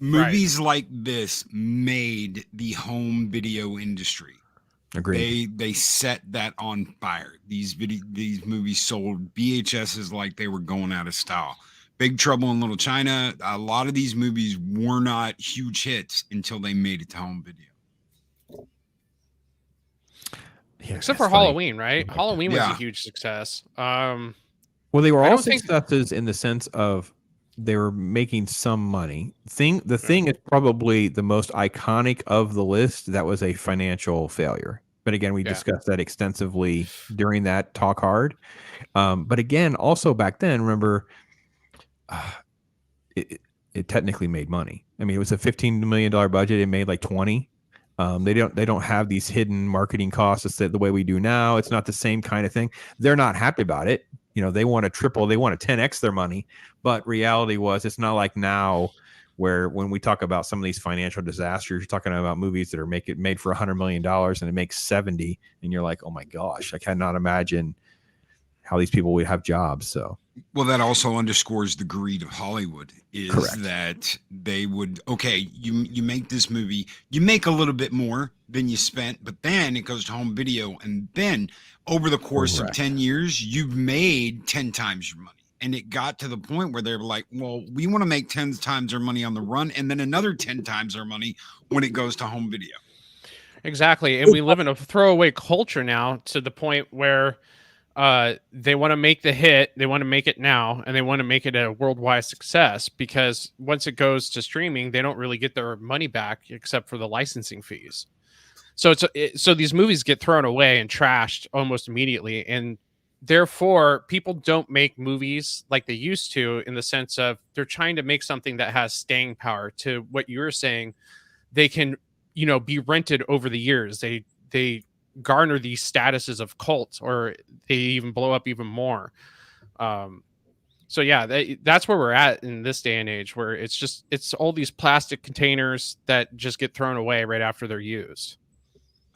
Movies like this made the home video industry. Agreed. They set that on fire. These movies sold VHSs like they were going out of style. Big Trouble in Little China. A lot of these movies were not huge hits until they made it to home video. Yeah, except for Halloween, right? Halloween was a huge success. Well, they were all successes in the sense of they were making some money. The Thing is probably the most iconic of the list. That was a financial failure. But again, we discussed that extensively during that Talk Hard. But again, also back then, remember, it technically made money. I mean, it was a $15 million budget. It made like 20. They don't have these hidden marketing costs the way we do now. It's not the same kind of thing. They're not happy about it. You know, they want to triple, they want to 10x their money. But reality was, it's not like now where when we talk about some of these financial disasters, you're talking about movies that are made for $100 million and it makes 70, and you're like, oh my gosh, I cannot imagine how these people would have jobs. So, well, that also underscores the greed of Hollywood. Is correct. That they would, okay, you make this movie, you make a little bit more than you spent, but then it goes to home video, and then over the course of 10 years, you've made 10 times your money. And it got to the point where they were like, well, we want to make 10 times our money on the run, and then another 10 times our money when it goes to home video. Exactly. And we live in a throwaway culture now, to the point where they want to make the hit, they want to make it now, and they want to make it a worldwide success, because once it goes to streaming, they don't really get their money back except for the licensing fees. So so these movies get thrown away and trashed almost immediately, and therefore, people don't make movies like they used to, in the sense of they're trying to make something that has staying power. To what you were saying, they can, be rented over the years. They garner these statuses of cult, or they even blow up even more. So yeah, that's where we're at in this day and age, where it's all these plastic containers that just get thrown away right after they're used.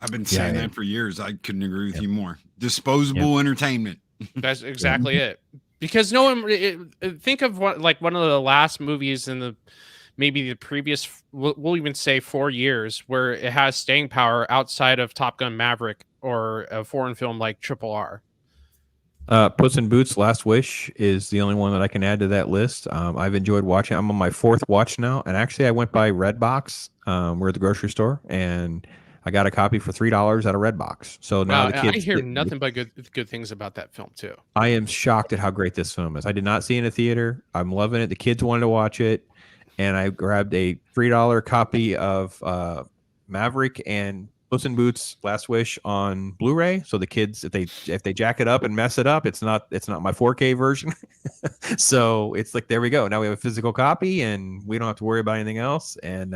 I've been saying that for years. I couldn't agree with you more. Disposable entertainment. That's exactly it. Because no one think of one of the last movies in maybe the previous, we'll even say 4 years, where it has staying power outside of Top Gun Maverick or a foreign film like Triple R. Puss in Boots: Last Wish is the only one that I can add to that list. I've enjoyed watching. I'm on my 4th watch now, and actually I went by Redbox. We're at the grocery store, and I got a copy for $3 at a Redbox. So now the kids, I hear nothing but good things about that film too. I am shocked at how great this film is. I did not see it in a theater. I'm loving it. The kids wanted to watch it, and I grabbed a $3 copy of Maverick and Puss in Boots: Last Wish on Blu-ray. So the kids, if they jack it up and mess it up, it's not my 4K version. So it's like, there we go. Now we have a physical copy, and we don't have to worry about anything else. And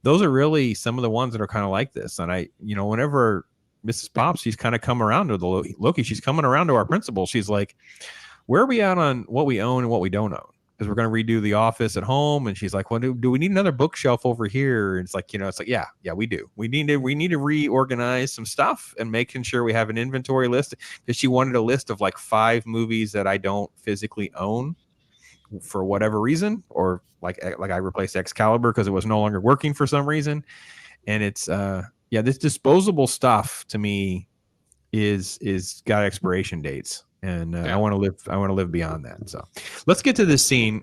those are really some of the ones that are kind of like this. And whenever Mrs. Pops, she's kind of come around to the Loki, she's coming around to our principle. She's like, where are we at on what we own and what we don't own? Because we're going to redo the office at home. And she's like, well, do we need another bookshelf over here? And it's like, yeah, we do. We need to reorganize some stuff and making sure we have an inventory list. Because she wanted a list of like 5 movies that I don't physically own for whatever reason, or like I replaced Excalibur because it was no longer working for some reason. And it's this disposable stuff to me is got expiration dates, and I want to live beyond that. So let's get to this scene.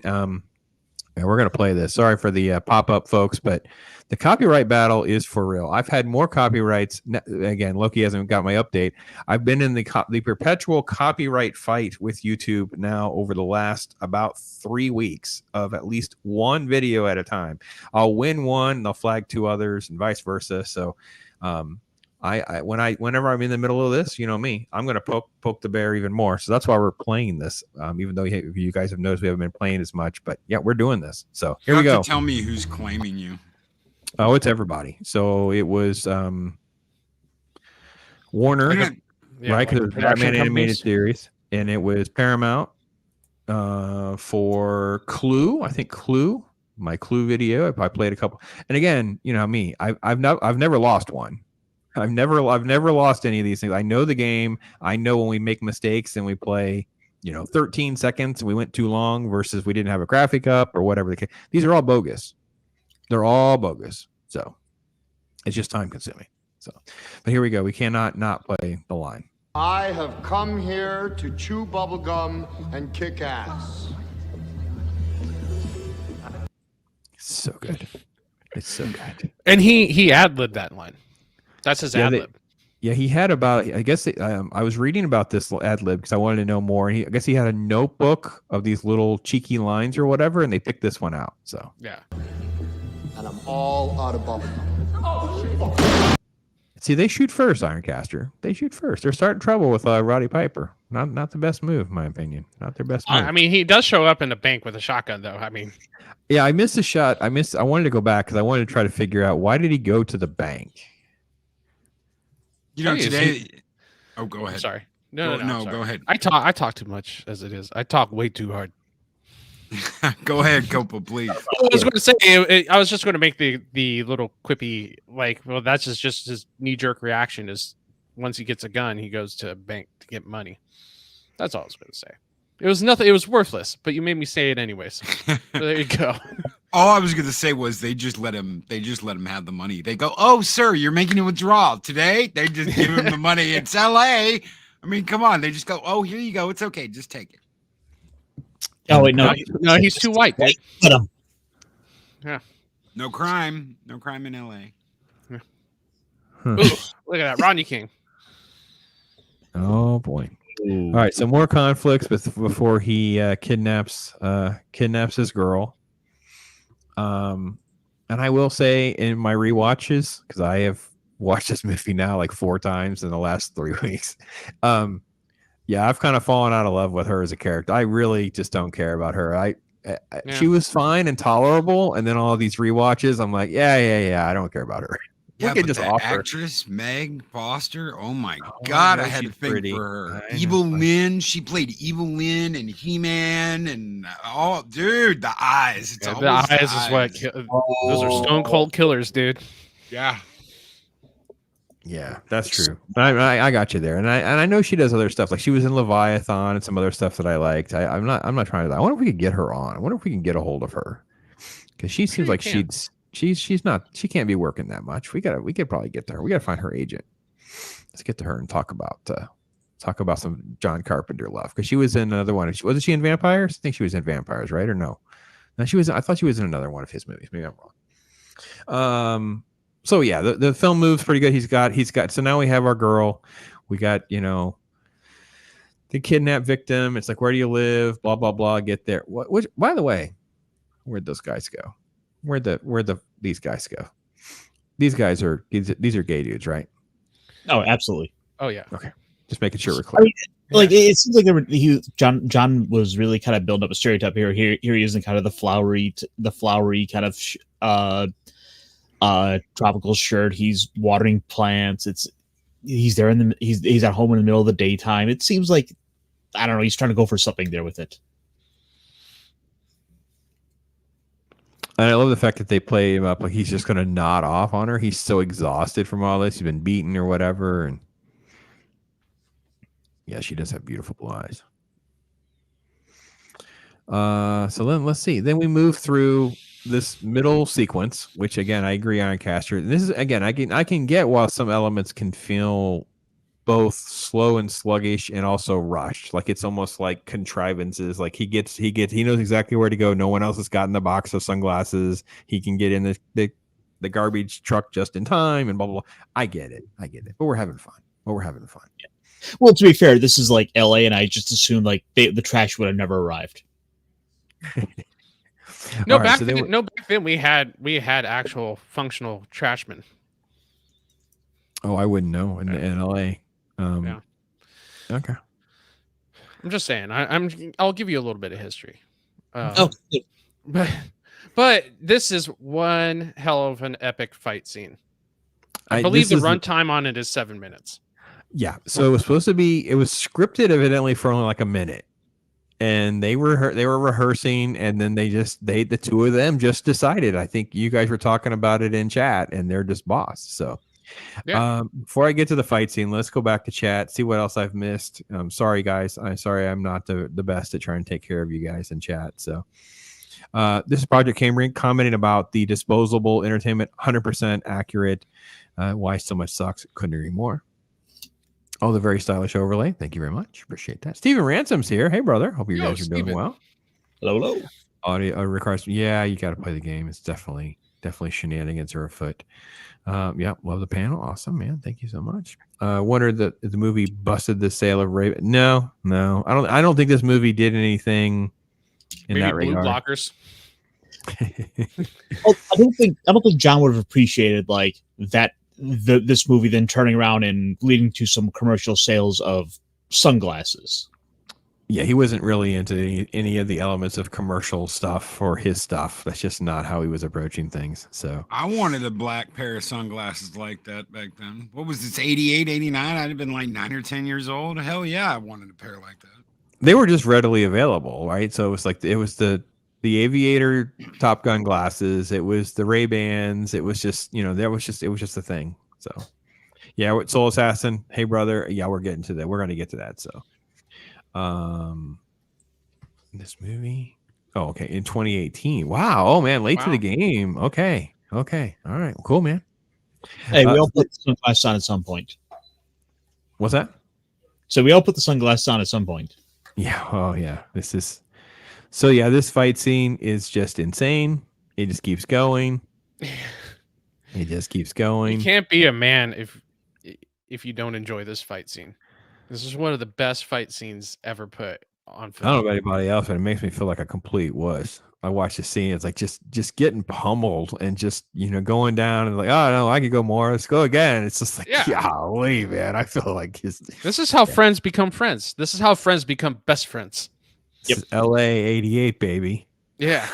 And we're going to play this. Sorry for the pop-up, folks, but the copyright battle is for real. I've had more copyrights. Again, Loki hasn't got my update. I've been in the perpetual copyright fight with YouTube now over the last about 3 weeks of at least one video at a time. I'll win one, and they'll flag 2 others, and vice versa. So whenever I'm in the middle of this, you know me, I'm going to poke the bear even more. So that's why we're playing this. Even though you guys have noticed we haven't been playing as much, but yeah, we're doing this. So here we go. Tell me who's claiming you. Oh, it's everybody. So it was Warner, right? Because it was Batman animated series, and it was Paramount for Clue. I think Clue, my Clue video. I played a couple, and again, you know me, I've never lost one. I've never lost any of these things. I know the game. I know when we make mistakes and we play, 13 seconds and we went too long versus we didn't have a graphic up or whatever the case. These are all bogus. They're all bogus. So it's just time consuming. So, but here we go. We cannot not play the line. I have come here to chew bubblegum and kick ass. So good. It's so good. And he ad-libbed that line. That's his ad lib. Yeah, he had about. I guess I was reading about this ad lib because I wanted to know more. And I guess he had a notebook of these little cheeky lines or whatever, and they picked this one out. So yeah. And I'm all out of bubblegum. See, they shoot first, Ironcaster. They shoot first. They're starting trouble with Roddy Piper. Not the best move, in my opinion. Not their best move. I mean, he does show up in the bank with a shotgun, though. I mean, yeah, I missed a shot. I wanted to go back because I wanted to try to figure out why did he go to the bank. Today. Oh, go ahead. Sorry. No, go ahead. I talk too much as it is. I talk way too hard. Go ahead, Copa, please. I was going to say. I was just going to make the little quippy, like, well, that's just his knee jerk reaction. Is once he gets a gun, he goes to a bank to get money. That's all I was going to say. It was nothing. It was worthless, but you made me say it anyways. So there you go. All I was going to say was they just let him have the money. They go, "Oh, sir, you're making a withdrawal today." They just give him the money. It's LA. I mean, come on. They just go, "Oh, here you go. It's okay. Just take it." Oh wait, no, he's too white. Dude. Yeah. No crime in LA. Yeah. Ooh, look at that, Rodney King. Oh boy. Ooh. All right, so more conflicts before he kidnaps his girl. And I will say in my rewatches, because I have watched this movie now like 4 times in the last 3 weeks, Yeah, I've kind of fallen out of love with her as a character. I really just don't care about her. She was fine and tolerable, and then all these rewatches, I'm like, yeah, I don't care about her. Yeah, we could but just the offer. actress Meg Foster. Oh my Oh, God, I I know had to she's think pretty. for her. I Evil know. Lynn. She played Evil Lynn and He-Man, and oh, dude, the eyes. It's Yeah, always the the eyes is what those are Oh. stone cold killers, dude. Yeah. Yeah, that's true. I got you there, and I know she does other stuff. Like she was in Leviathan and some other stuff that I liked. I'm not trying to. I wonder if we could get her on. I wonder if we can get a hold of her because she seems like she's not. She can't be working that much. We could probably get to her. We got to find her agent. Let's get to her and talk about some John Carpenter love because she was in another one. Wasn't she in Vampires? I think she was in Vampires, right? Or no? No, she was. I thought she was in another one of his movies. Maybe I'm wrong. So yeah, the film moves pretty good. He's got. So now we have our girl. We got the kidnapped victim. It's like, where do you live? Blah blah blah. Get there. Which by the way, where'd those guys go? Where'd these guys go? These are gay dudes, right? Oh, absolutely. Oh yeah. Okay, just making sure we're clear. I mean, like it seems like John was really kind of building up a stereotype here. Here he is in kind of the flowery kind of tropical shirt. He's watering plants. He's there he's at home in the middle of the daytime. It seems like, I don't know, he's trying to go for something there with it. And I love the fact that they play him up like he's just going to nod off on her. He's so exhausted from all this. He's been beaten or whatever. And yeah, she does have beautiful blue eyes. So then let's see. Then we move through this middle sequence, which again, I agree, IRONCASTER. This is again, I can get while some elements can feel both slow and sluggish and also rushed. Like it's almost like contrivances. Like he knows exactly where to go. No one else has gotten the box of sunglasses. He can get in the garbage truck just in time and blah blah blah. I get it. But we're having fun. Yeah. Well, to be fair, this is like LA, and I just assumed like the trash would have never arrived. No, All right, back so then, back then we had actual functional trashmen. Oh, I wouldn't know in LA. Yeah. Okay. I'm just saying. I'll give you a little bit of history. Oh, But this is one hell of an epic fight scene. I believe this the is runtime on it is 7 minutes. Yeah. So it was scripted evidently for only like a minute. And they were rehearsing, and then the two of them just decided. I think you guys were talking about it in chat, and they're just boss. So before I get to the fight scene, let's go back to chat, see what else I've missed. Sorry guys. I'm not the best at trying to take care of you guys in chat. So this is Project Cambrian commenting about the disposable entertainment, 100% accurate. Why so much sucks? Couldn't agree more. Oh, the very stylish overlay. Thank you very much. Appreciate that. Steven Ransom's here. Hey, brother. Hope you guys are doing well. Hello. Audio requires. Yeah, you got to play the game. It's definitely shenanigans are afoot. Yeah, love the panel. Awesome, man. Thank you so much. Wondered that the movie busted the sale of Raven. No. I don't think this movie did anything in that blue regard. blockers. I don't think John would have appreciated like that. This movie then turning around and leading to some commercial sales of sunglasses. Yeah, he wasn't really into any of the elements of commercial stuff for his stuff. That's just not how he was approaching things. So I wanted a black pair of sunglasses like that back then. What was this, 88, 89? I'd have been like 9 or 10 years old. Hell yeah, I wanted a pair like that. they were just readily available, right? So it was the Aviator Top Gun glasses, it was the Ray-Bans, it was just, it was just a thing. So yeah, Soul Assassin, hey brother, yeah, we're getting to that. We're gonna get to that. So this movie, oh okay, in 2018. Wow, oh man, late to the game. Okay, all right, cool, man. Hey, we all put the sunglasses on at some point. What's that? So we all put the sunglasses on at some point. Yeah. Oh yeah. This fight scene is just insane. It just keeps going. It just keeps going. You can't be a man if you don't enjoy this fight scene. This is one of the best fight scenes ever put on film. I don't know about anybody else, but it makes me feel like a complete wuss. I watched the scene. It's like just getting pummeled and just going down and like, oh no, I could go more. Let's go again. It's just like, golly, man. I feel like this is how friends become friends. This is how friends become best friends. Yep. LA 88, baby. Yeah.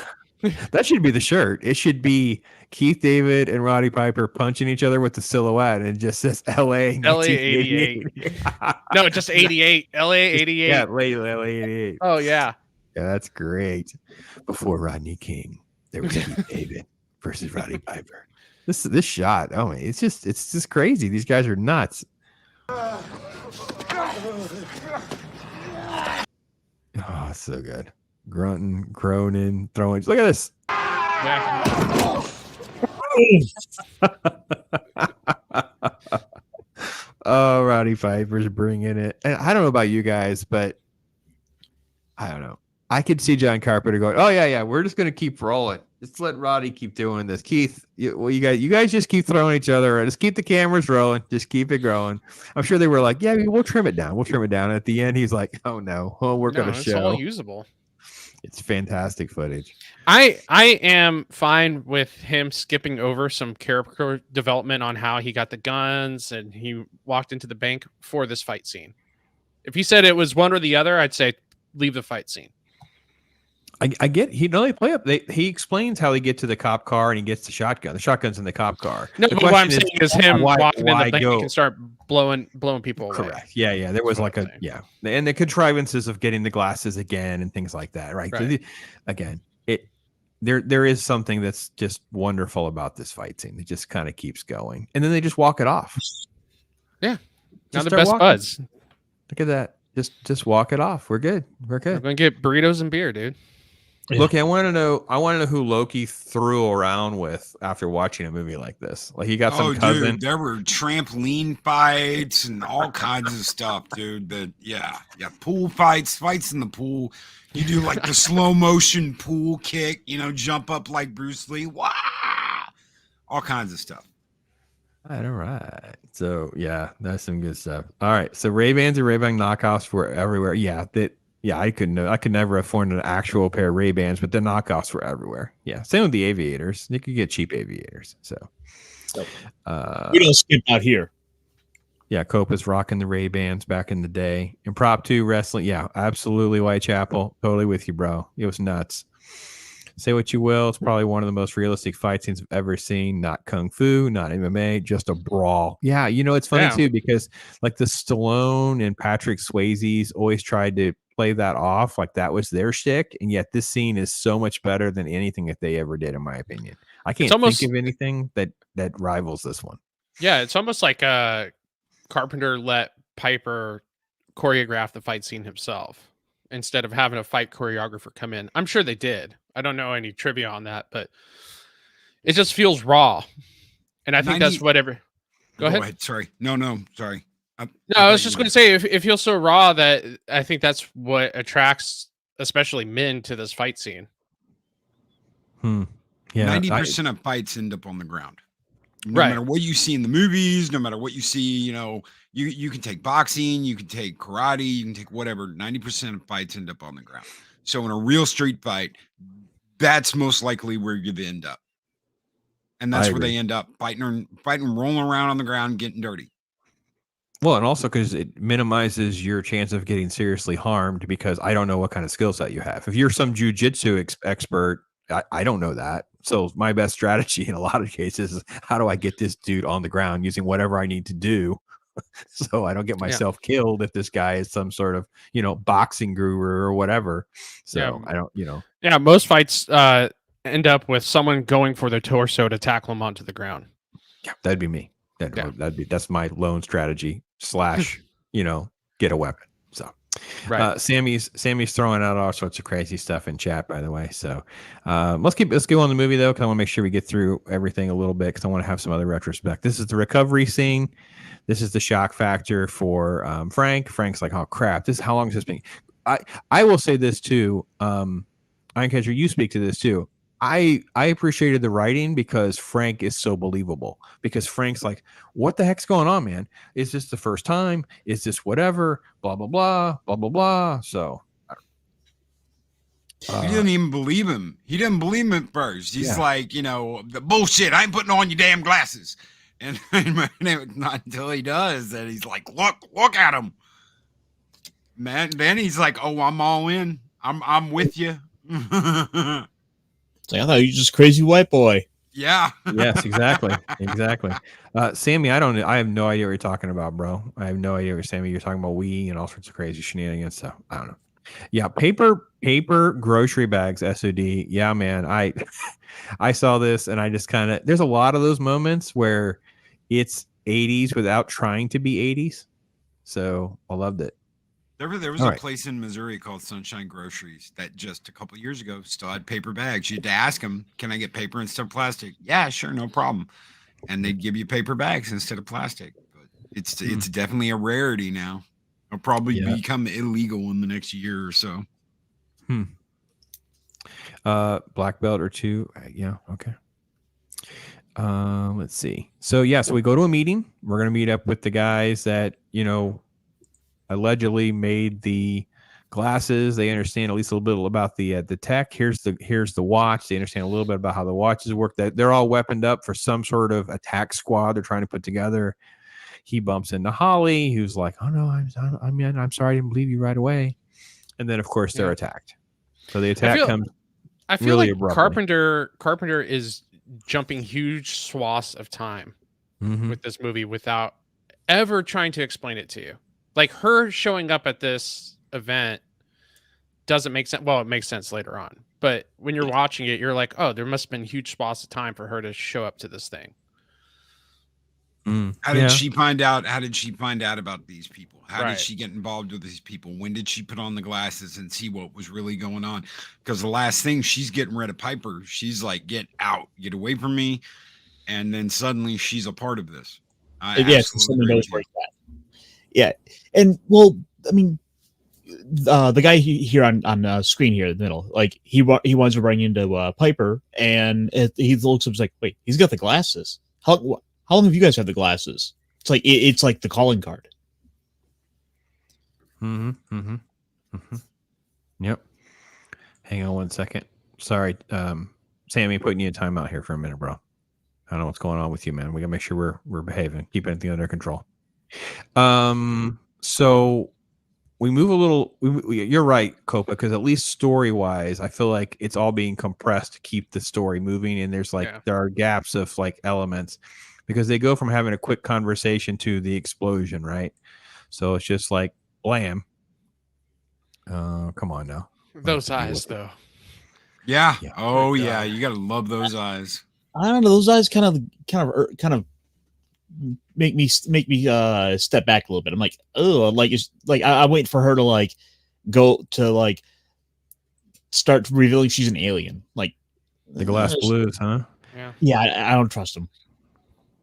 That should be the shirt. It should be Keith David and Roddy Piper punching each other with the silhouette, and it just says LA 88. No, just 88. LA 88. Yeah, LA 88. Oh yeah. Yeah, that's great. Before Rodney King, there was Keith David versus Roddy Piper. This shot, oh man, it's just crazy. These guys are nuts. Oh, it's so good. Grunting, groaning, throwing. Look at this. Oh, Roddy Piper's bringing it. And I don't know about you guys, but I don't know. I could see John Carpenter going, "Oh yeah, we're just gonna keep rolling. Just let Roddy keep doing this." Keith, you guys just keep throwing each other. Just keep the cameras rolling. Just keep it growing. I'm sure they were like, "Yeah, we'll trim it down. We'll trim it down." At the end, he's like, "Oh no, we're gonna show." It's all usable. It's fantastic footage. I am fine with him skipping over some character development on how he got the guns and he walked into the bank for this fight scene. If he said it was one or the other, I'd say leave the fight scene. I get they play up. He explains how they get to the cop car and he gets the shotgun. The shotgun's in the cop car. No, but what I'm saying is him walking in the bank and start blowing people away. Correct. Yeah. There was and the contrivances of getting the glasses again and things like that. Right. Again, there is something that's just wonderful about this fight scene. It just kind of keeps going, and then they just walk it off. Yeah. Now the best buds. Look at that. Just walk it off. We're good. We're gonna get burritos and beer, dude. Yeah. Look, I want to know who Loki threw around with after watching a movie like this. Like he got some cousin. Dude, there were trampoline fights and all kinds of stuff, dude. Pool fights in the pool. You do like the slow motion pool kick, jump up like Bruce Lee. Wow, all kinds of stuff. All right. So yeah, that's some good stuff. All right. So Ray-Bans and Ray-Ban knockoffs were everywhere. I could never afford an actual pair of Ray-Bans, but the knockoffs were everywhere. Yeah. Same with the aviators. You could get cheap aviators. So we don't skip out here. Yeah, Copa's rocking the Ray-Bans back in the day. And Prop 2 wrestling. Yeah, absolutely Whitechapel. Totally with you, bro. It was nuts. Say what you will. It's probably one of the most realistic fight scenes I've ever seen. Not kung fu, not MMA, just a brawl. Yeah, it's funny too because like the Stallone and Patrick Swayze's always tried to play that off like that was their shtick, and yet this scene is so much better than anything that they ever did, in my opinion. I can't think of anything that rivals this one. Yeah, it's almost like Carpenter let Piper choreograph the fight scene himself instead of having a fight choreographer come in. I'm sure they did. I don't know any trivia on that, but it just feels raw. And I think that's whatever. Go ahead. Sorry. No, sorry. I was just going to say, it feels so raw that I think that's what attracts especially men to this fight scene. Yeah. 90% of fights end up on the ground. No matter what you see in the movies, no matter what you see, you can take boxing, you can take karate, you can take whatever. 90% of fights end up on the ground. So in a real street fight, that's most likely where you're going to end up. And that's where they end up fighting, rolling around on the ground, getting dirty. Well, and also because it minimizes your chance of getting seriously harmed because I don't know what kind of skill set you have. If you're some jujitsu expert, I don't know that. So my best strategy in a lot of cases is how do I get this dude on the ground using whatever I need to do so I don't get myself killed if this guy is some sort of, boxing guru or whatever. So I don't, Yeah, most fights end up with someone going for their torso to tackle him onto the ground. Yeah, that'd be me. That's my lone strategy / get a weapon. So right. Sammy's throwing out all sorts of crazy stuff in chat, by the way. So let's go on the movie though, because I want to make sure we get through everything a little bit because I want to have some other retrospect. This is the recovery scene. This is the shock factor for Frank. Frank's like, oh crap, how long has this been? I will say this too. Ironcastre, you speak to this too. I appreciated the writing because Frank is so believable. Because Frank's like, what the heck's going on, man? Is this the first time? Is this whatever? Blah blah blah blah blah blah. So He didn't even believe him. He didn't believe him at first. He's like, the bullshit. I ain't putting on your damn glasses. And not until he does that he's like, look at him. Man, then he's like, oh, I'm all in. I'm with you. It's like, I thought you were just crazy white boy. Yeah. Yes, exactly. Exactly. Sammy, I have no idea what you're talking about, bro. I have no idea what Sammy, you're talking about Wii and all sorts of crazy shenanigans. So I don't know. Yeah. Paper grocery bags, SOD. Yeah, man. I saw this and I just there's a lot of those moments where it's 80s without trying to be 80s. So I loved it. There was a place in Missouri called Sunshine Groceries that just a couple of years ago still had paper bags. You had to ask them, can I get paper instead of plastic? Yeah, sure, no problem. And they'd give you paper bags instead of plastic. But it's definitely a rarity now. It'll probably become illegal in the next year or so. Black belt or two. Yeah, okay. Let's see. So we go to a meeting. We're going to meet up with the guys that, allegedly made the glasses. They understand at least a little bit about the tech. Here's the watch. They understand a little bit about how the watches work. That they're all weaponed up for some sort of attack squad they're trying to put together. He bumps into Holly, who's like, "Oh no, I'm sorry, I didn't believe you right away." And then of course they're attacked. So the attack comes. I feel really like abruptly. Carpenter is jumping huge swaths of time with this movie without ever trying to explain it to you. Like her showing up at this event doesn't make sense. Well, it makes sense later on, but when you're watching it, you're like, oh, there must have been huge swaths of time for her to show up to this thing. How did she find out? How did she find out about these people? How did she get involved with these people? When did she put on the glasses and see what was really going on? Because the last thing, she's getting rid of Piper. She's like, get out, get away from me. And then suddenly she's a part of this. Someone knows where he's at. Yeah. And well, I mean, the guy here on screen here in the middle, like he wants to bring into Piper, and he looks up, like, wait, he's got the glasses. How long have you guys had the glasses? It's like it's like the calling card. Yep. Hang on one second. Sorry, Sammy, putting you in timeout here for a minute, bro. I don't know what's going on with you, man. We gotta make sure we're behaving, keep anything under control. So we move a little. You're right, Copa, because at least story wise, I feel like it's all being compressed to keep the story moving, and there's there are gaps of like elements because they go from having a quick conversation to the explosion, right? So it's just like blam. Come on now. Those eyes, though. Yeah. Oh yeah, you gotta love those eyes. I don't know. Those eyes kind of make me step back a little bit. I'm like, oh, like it's like I'm waiting for her to like go to like start revealing she's an alien, like the glass blues, huh? Yeah, I don't trust them.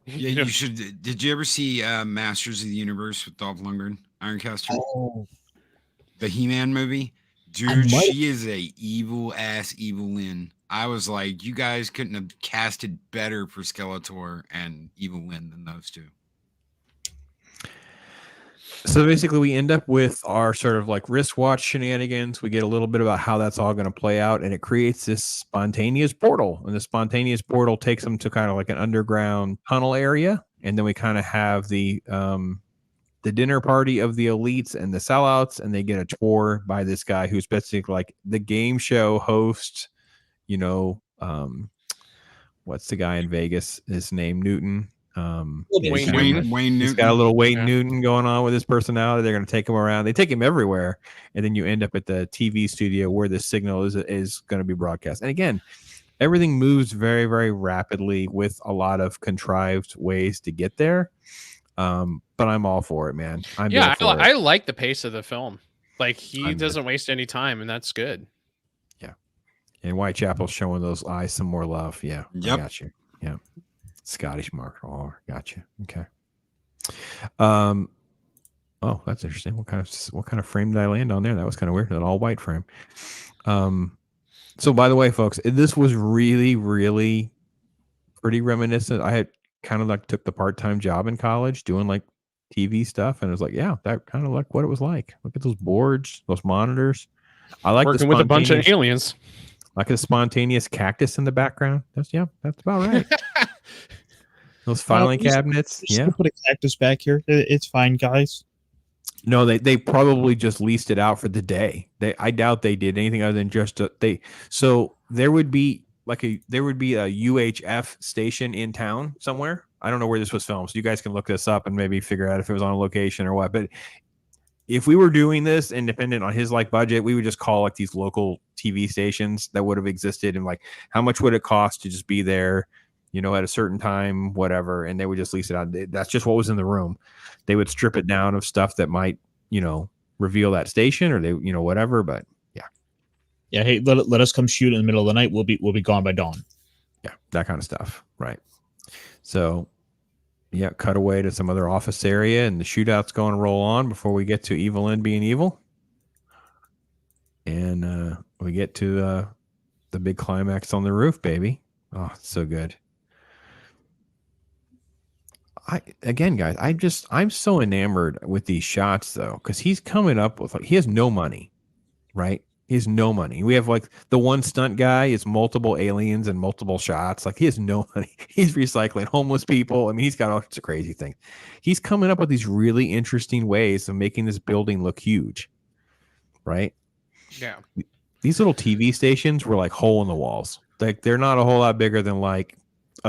Yeah, you should. Did you ever see Masters of the Universe with Dolph Lundgren, IRONCASTER? Oh, the He-Man movie, dude. She is a evil Lynn. I was like, you guys couldn't have casted better for Skeletor and Evil Lynn than those two. So basically, we end up with our sort of like wristwatch shenanigans. We get a little bit about how that's all going to play out, and it creates this spontaneous portal. And the spontaneous portal takes them to kind of like an underground tunnel area, and then we kind of have the dinner party of the elites and the sellouts, and they get a tour by this guy who's basically like the game show host. What's the guy in Vegas? His name Newton. Wayne Newton. He's got a little Wayne Newton going on with his personality. They're going to take him around. They take him everywhere, and then you end up at the TV studio where the signal is going to be broadcast. And again, everything moves very, very rapidly with a lot of contrived ways to get there. But I'm all for it, man. I like the pace of the film. Like he doesn't waste any time, and that's good. Yeah. And Whitechapel's showing those eyes some more love. Yeah. Yep. I got you. Yeah. Scottish mark. Oh, got you. Okay. Oh, that's interesting. What kind of frame did I land on there? That was kind of weird. An all white frame. So by the way, folks, this was really, really pretty reminiscent. I had kind of like took the part-time job in college doing like TV stuff, and it was like, yeah, that kind of like what it was like. Look at those boards, those monitors. I like working with a bunch of aliens. Like a spontaneous cactus in the background. That's about right. Those filing cabinets. Yeah. Put a cactus back here. It's fine, guys. No, they probably just leased it out for the day. I doubt they did anything other than just So there would be a UHF station in town somewhere. I don't know where this was filmed, so you guys can look this up and maybe figure out if it was on a location or what. But if we were doing this independent on his budget, we would just call like these local TV stations that would have existed and like how much would it cost to just be there, at a certain time, whatever, and they would just lease it out. That's just what was in the room. They would strip it down of stuff that might, reveal that station or they, whatever. But yeah. Hey, let us come shoot in the middle of the night. We'll be gone by dawn. Yeah, that kind of stuff, right? So. Yeah, cut away to some other office area, and the shootout's going to roll on before we get to Evelyn being evil. And we get to the big climax on the roof, baby. Oh, it's so good. Guys, I'm so enamored with these shots, though, because he's coming up with, he has no money, right? He has no money. We have the one stunt guy is multiple aliens and multiple shots. He has no money. He's recycling homeless people. I mean, he's got all sorts of crazy things. He's coming up with these really interesting ways of making this building look huge, right? Yeah. These little TV stations were like hole in the walls. They're not a whole lot bigger than a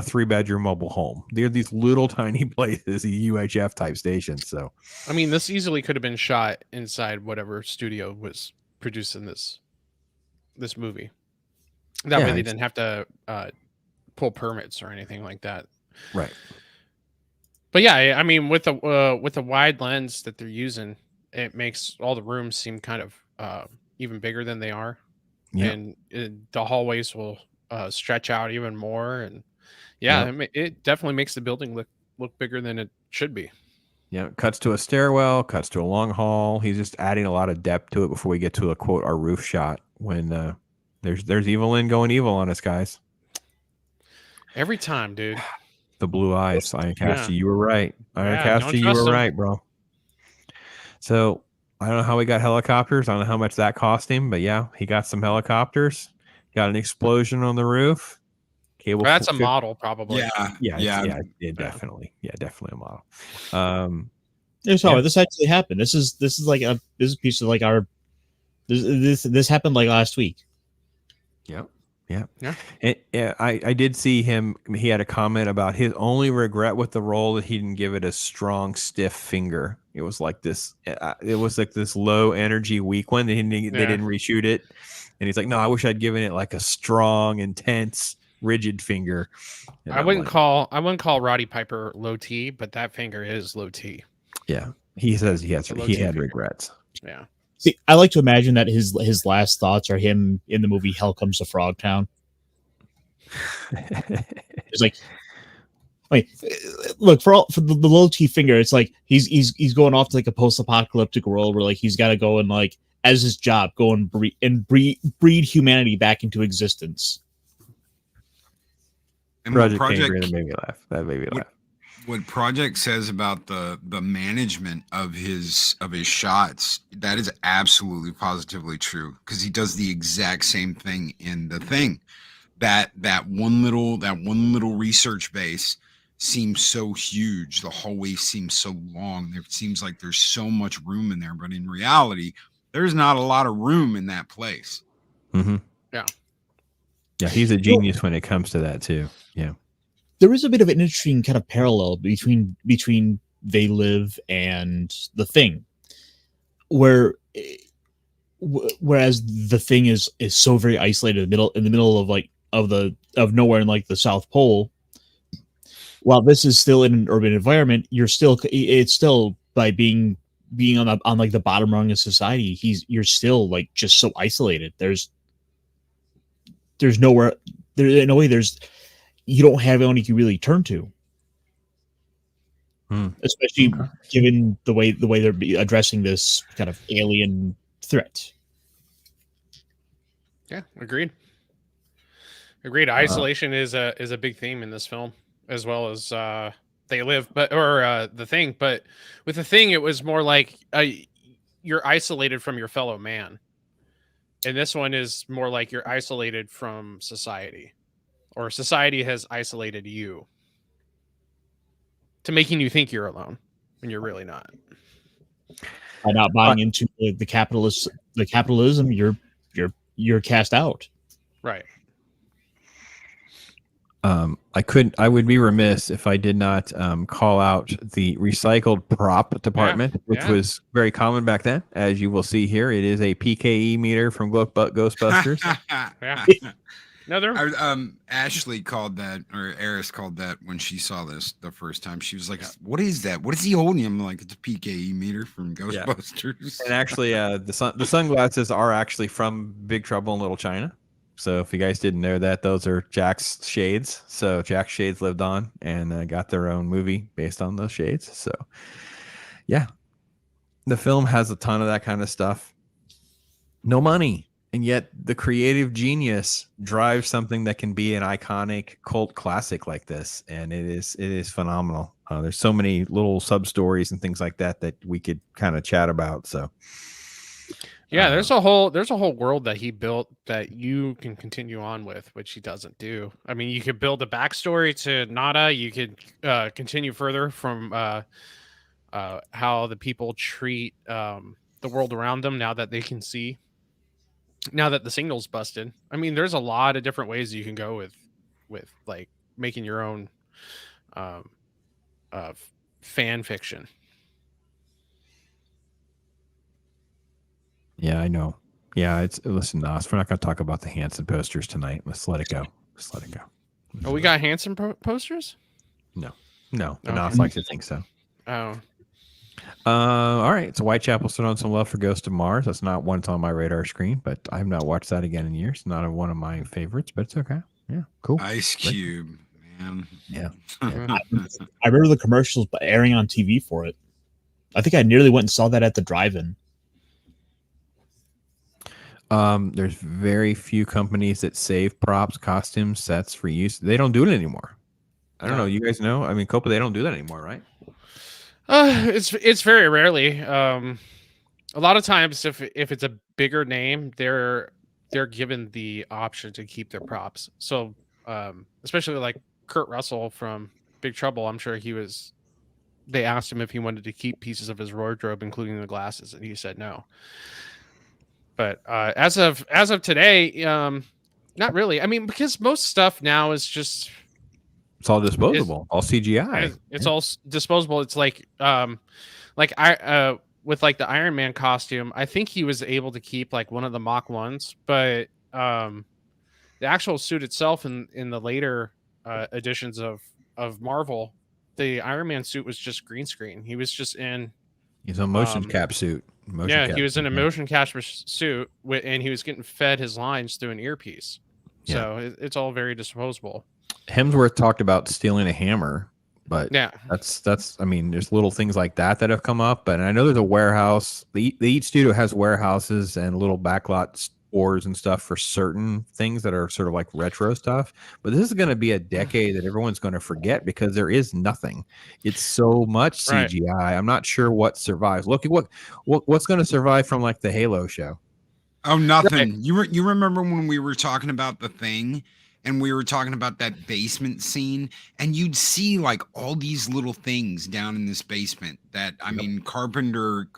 3-bedroom mobile home. They're these little tiny places, these UHF type stations. So, I mean, this easily could have been shot inside whatever studio was producing this movie. That way they didn't have to pull permits or anything like that. Right. But yeah, I mean, with the wide lens that they're using, it makes all the rooms seem kind of even bigger than they are. Yeah. And the hallways will stretch out even more. And yeah, it definitely makes the building look bigger than it should be. Yeah, cuts to a stairwell, cuts to a long hall. He's just adding a lot of depth to it before we get to a quote our roof shot when there's Evelyn going evil on us, guys. Every time, dude. The blue eyes. IRONCASTER, you were right. IRONCASTER, you were right, bro. So I don't know how he got helicopters. I don't know how much that cost him, but yeah, he got some helicopters. Got an explosion on the roof. Well, that's a model, probably. Yeah, definitely. Yeah, definitely a model. This actually happened. This is a piece of our this happened last week. Yep. Yeah. And, I did see him. He had a comment about his only regret with the role that he didn't give it a strong, stiff finger. It was like this. It was like this low energy, weak one. They didn't reshoot it, and he's like, "No, I wish I'd given it like a strong, intense." Rigid finger. And I wouldn't call Roddy Piper low T, but that finger is low T. Yeah, he says he had regrets. Yeah. See, I like to imagine that his last thoughts are him in the movie Hell Comes to Frogtown. It's like, wait, look for the low T finger. It's like he's going off to a post-apocalyptic world where he's got to go and as his job go and breed humanity back into existence. And Project made me laugh. That made me laugh. What Project says about the management of his shots, that is absolutely positively true, because he does the exact same thing in The Thing. That one little research base seems so huge. The hallway seems so long. It seems like there's so much room in there, but in reality, there's not a lot of room in that place. Mm-hmm. Yeah, he's a genius when it comes to that too. Yeah, there is a bit of an interesting kind of parallel between They Live and The Thing, whereas The Thing is so very isolated in the middle of nowhere in the South Pole. While this is still in an urban environment, it's still by being on the bottom rung of society. You're still just so isolated. There's nowhere there in a way. You don't have anyone you can really turn to, especially given the way they're addressing this kind of alien threat. Yeah, agreed. Isolation is a big theme in this film, as well as They Live, The Thing. But with The Thing, it was more like you're isolated from your fellow man. And this one is more like you're isolated from society, or society has isolated you to making you think you're alone when you're really not. By not buying into the capitalism, you're cast out. Right. I would be remiss if I did not call out the recycled prop department, which was very common back then. As you will see here, it is a PKE meter from Ghostbusters. Ashley called that, or Eris called that when she saw this the first time. She was like, "What is that? What is he holding?" I'm like, "It's a PKE meter from Ghostbusters." And actually, the sunglasses are actually from Big Trouble in Little China. So if you guys didn't know that, those are Jack's shades. So Jack's shades lived on and got their own movie based on those shades. So yeah, the film has a ton of that kind of stuff. No money. And yet the creative genius drives something that can be an iconic cult classic like this. And it is phenomenal. There's so many little sub stories and things like that we could kind of chat about. So yeah, there's a whole world that he built that you can continue on with, which he doesn't do. I mean, you could build a backstory to Nada. You could continue further from how the people treat the world around them now that they can see. Now that the signal's busted. I mean, there's a lot of different ways you can go with like making your own fan fiction. Yeah, I know. Yeah, listen, Nos, we're not going to talk about the Hanson posters tonight. Let's let it go. Oh, we got Hanson posters? No, but Okay. Nos likes to think so. Oh. All right. So Whitechapel stood on some love for Ghost of Mars. That's not one that's on my radar screen, but I have not watched that again in years. Not one of my favorites, but it's okay. Yeah, cool. Ice Cube, man. Yeah. I remember the commercials airing on TV for it. I think I nearly went and saw that at the drive-in. There's very few companies that save props, costumes, sets for use. They don't do it anymore. I don't know. You guys know? I mean, Copa, they don't do that anymore, right? It's very rarely. A lot of times, if it's a bigger name, they're given the option to keep their props. So, especially like Kurt Russell from Big Trouble, I'm sure they asked him if he wanted to keep pieces of his wardrobe, including the glasses, and he said no. But as of today, not really. I mean, because most stuff now is just it's all disposable, all CGI. It's all disposable. It's like I with like the Iron Man costume, I think he was able to keep like one of the Mach 1s, but the actual suit itself in the later editions of Marvel, the Iron Man suit was just green screen. He was just in he's a motion cap suit. He was in a motion capture suit, and he was getting fed his lines through an earpiece. So it's all very disposable. Hemsworth talked about stealing a hammer, but yeah, that's. I mean, there's little things like that have come up, but I know there's a warehouse. The each studio has warehouses and little backlot stores and stuff for certain things that are sort of like retro stuff. But this is going to be a decade that everyone's going to forget because there is nothing. It's so much CGI. Right. I'm not sure what survives. Look at what's going to survive from like the Halo show. Oh, nothing. Right. You remember when we were talking about The Thing? And we were talking about that basement scene, and you'd see like all these little things down in this basement that, I mean, Carpenter,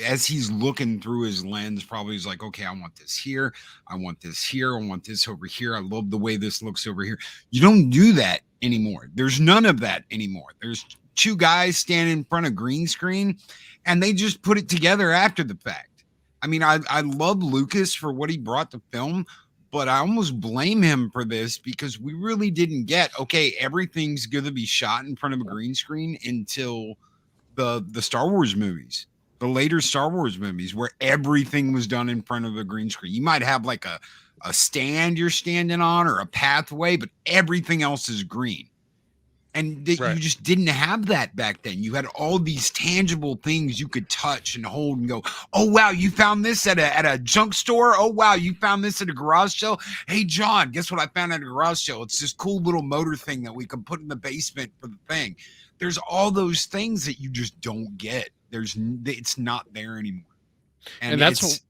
as he's looking through his lens, probably is like, okay, I want this here. I want this here. I want this over here. I love the way this looks over here. You don't do that anymore. There's none of that anymore. There's two guys standing in front of green screen, and they just put it together after the fact. I mean, I love Lucas for what he brought to film, but I almost blame him for this because we really didn't get, okay, everything's going to be shot in front of a green screen until the Star Wars movies, the later Star Wars movies, where everything was done in front of a green screen. You might have like a stand you're standing on or a pathway, but everything else is green. And you just didn't have that back then. You had all these tangible things you could touch and hold and go, oh, wow, you found this at a junk store? Oh, wow, you found this at a garage sale? Hey, John, guess what I found at a garage sale? It's this cool little motor thing that we can put in the basement for the thing. There's all those things that you just don't get. It's not there anymore. And that's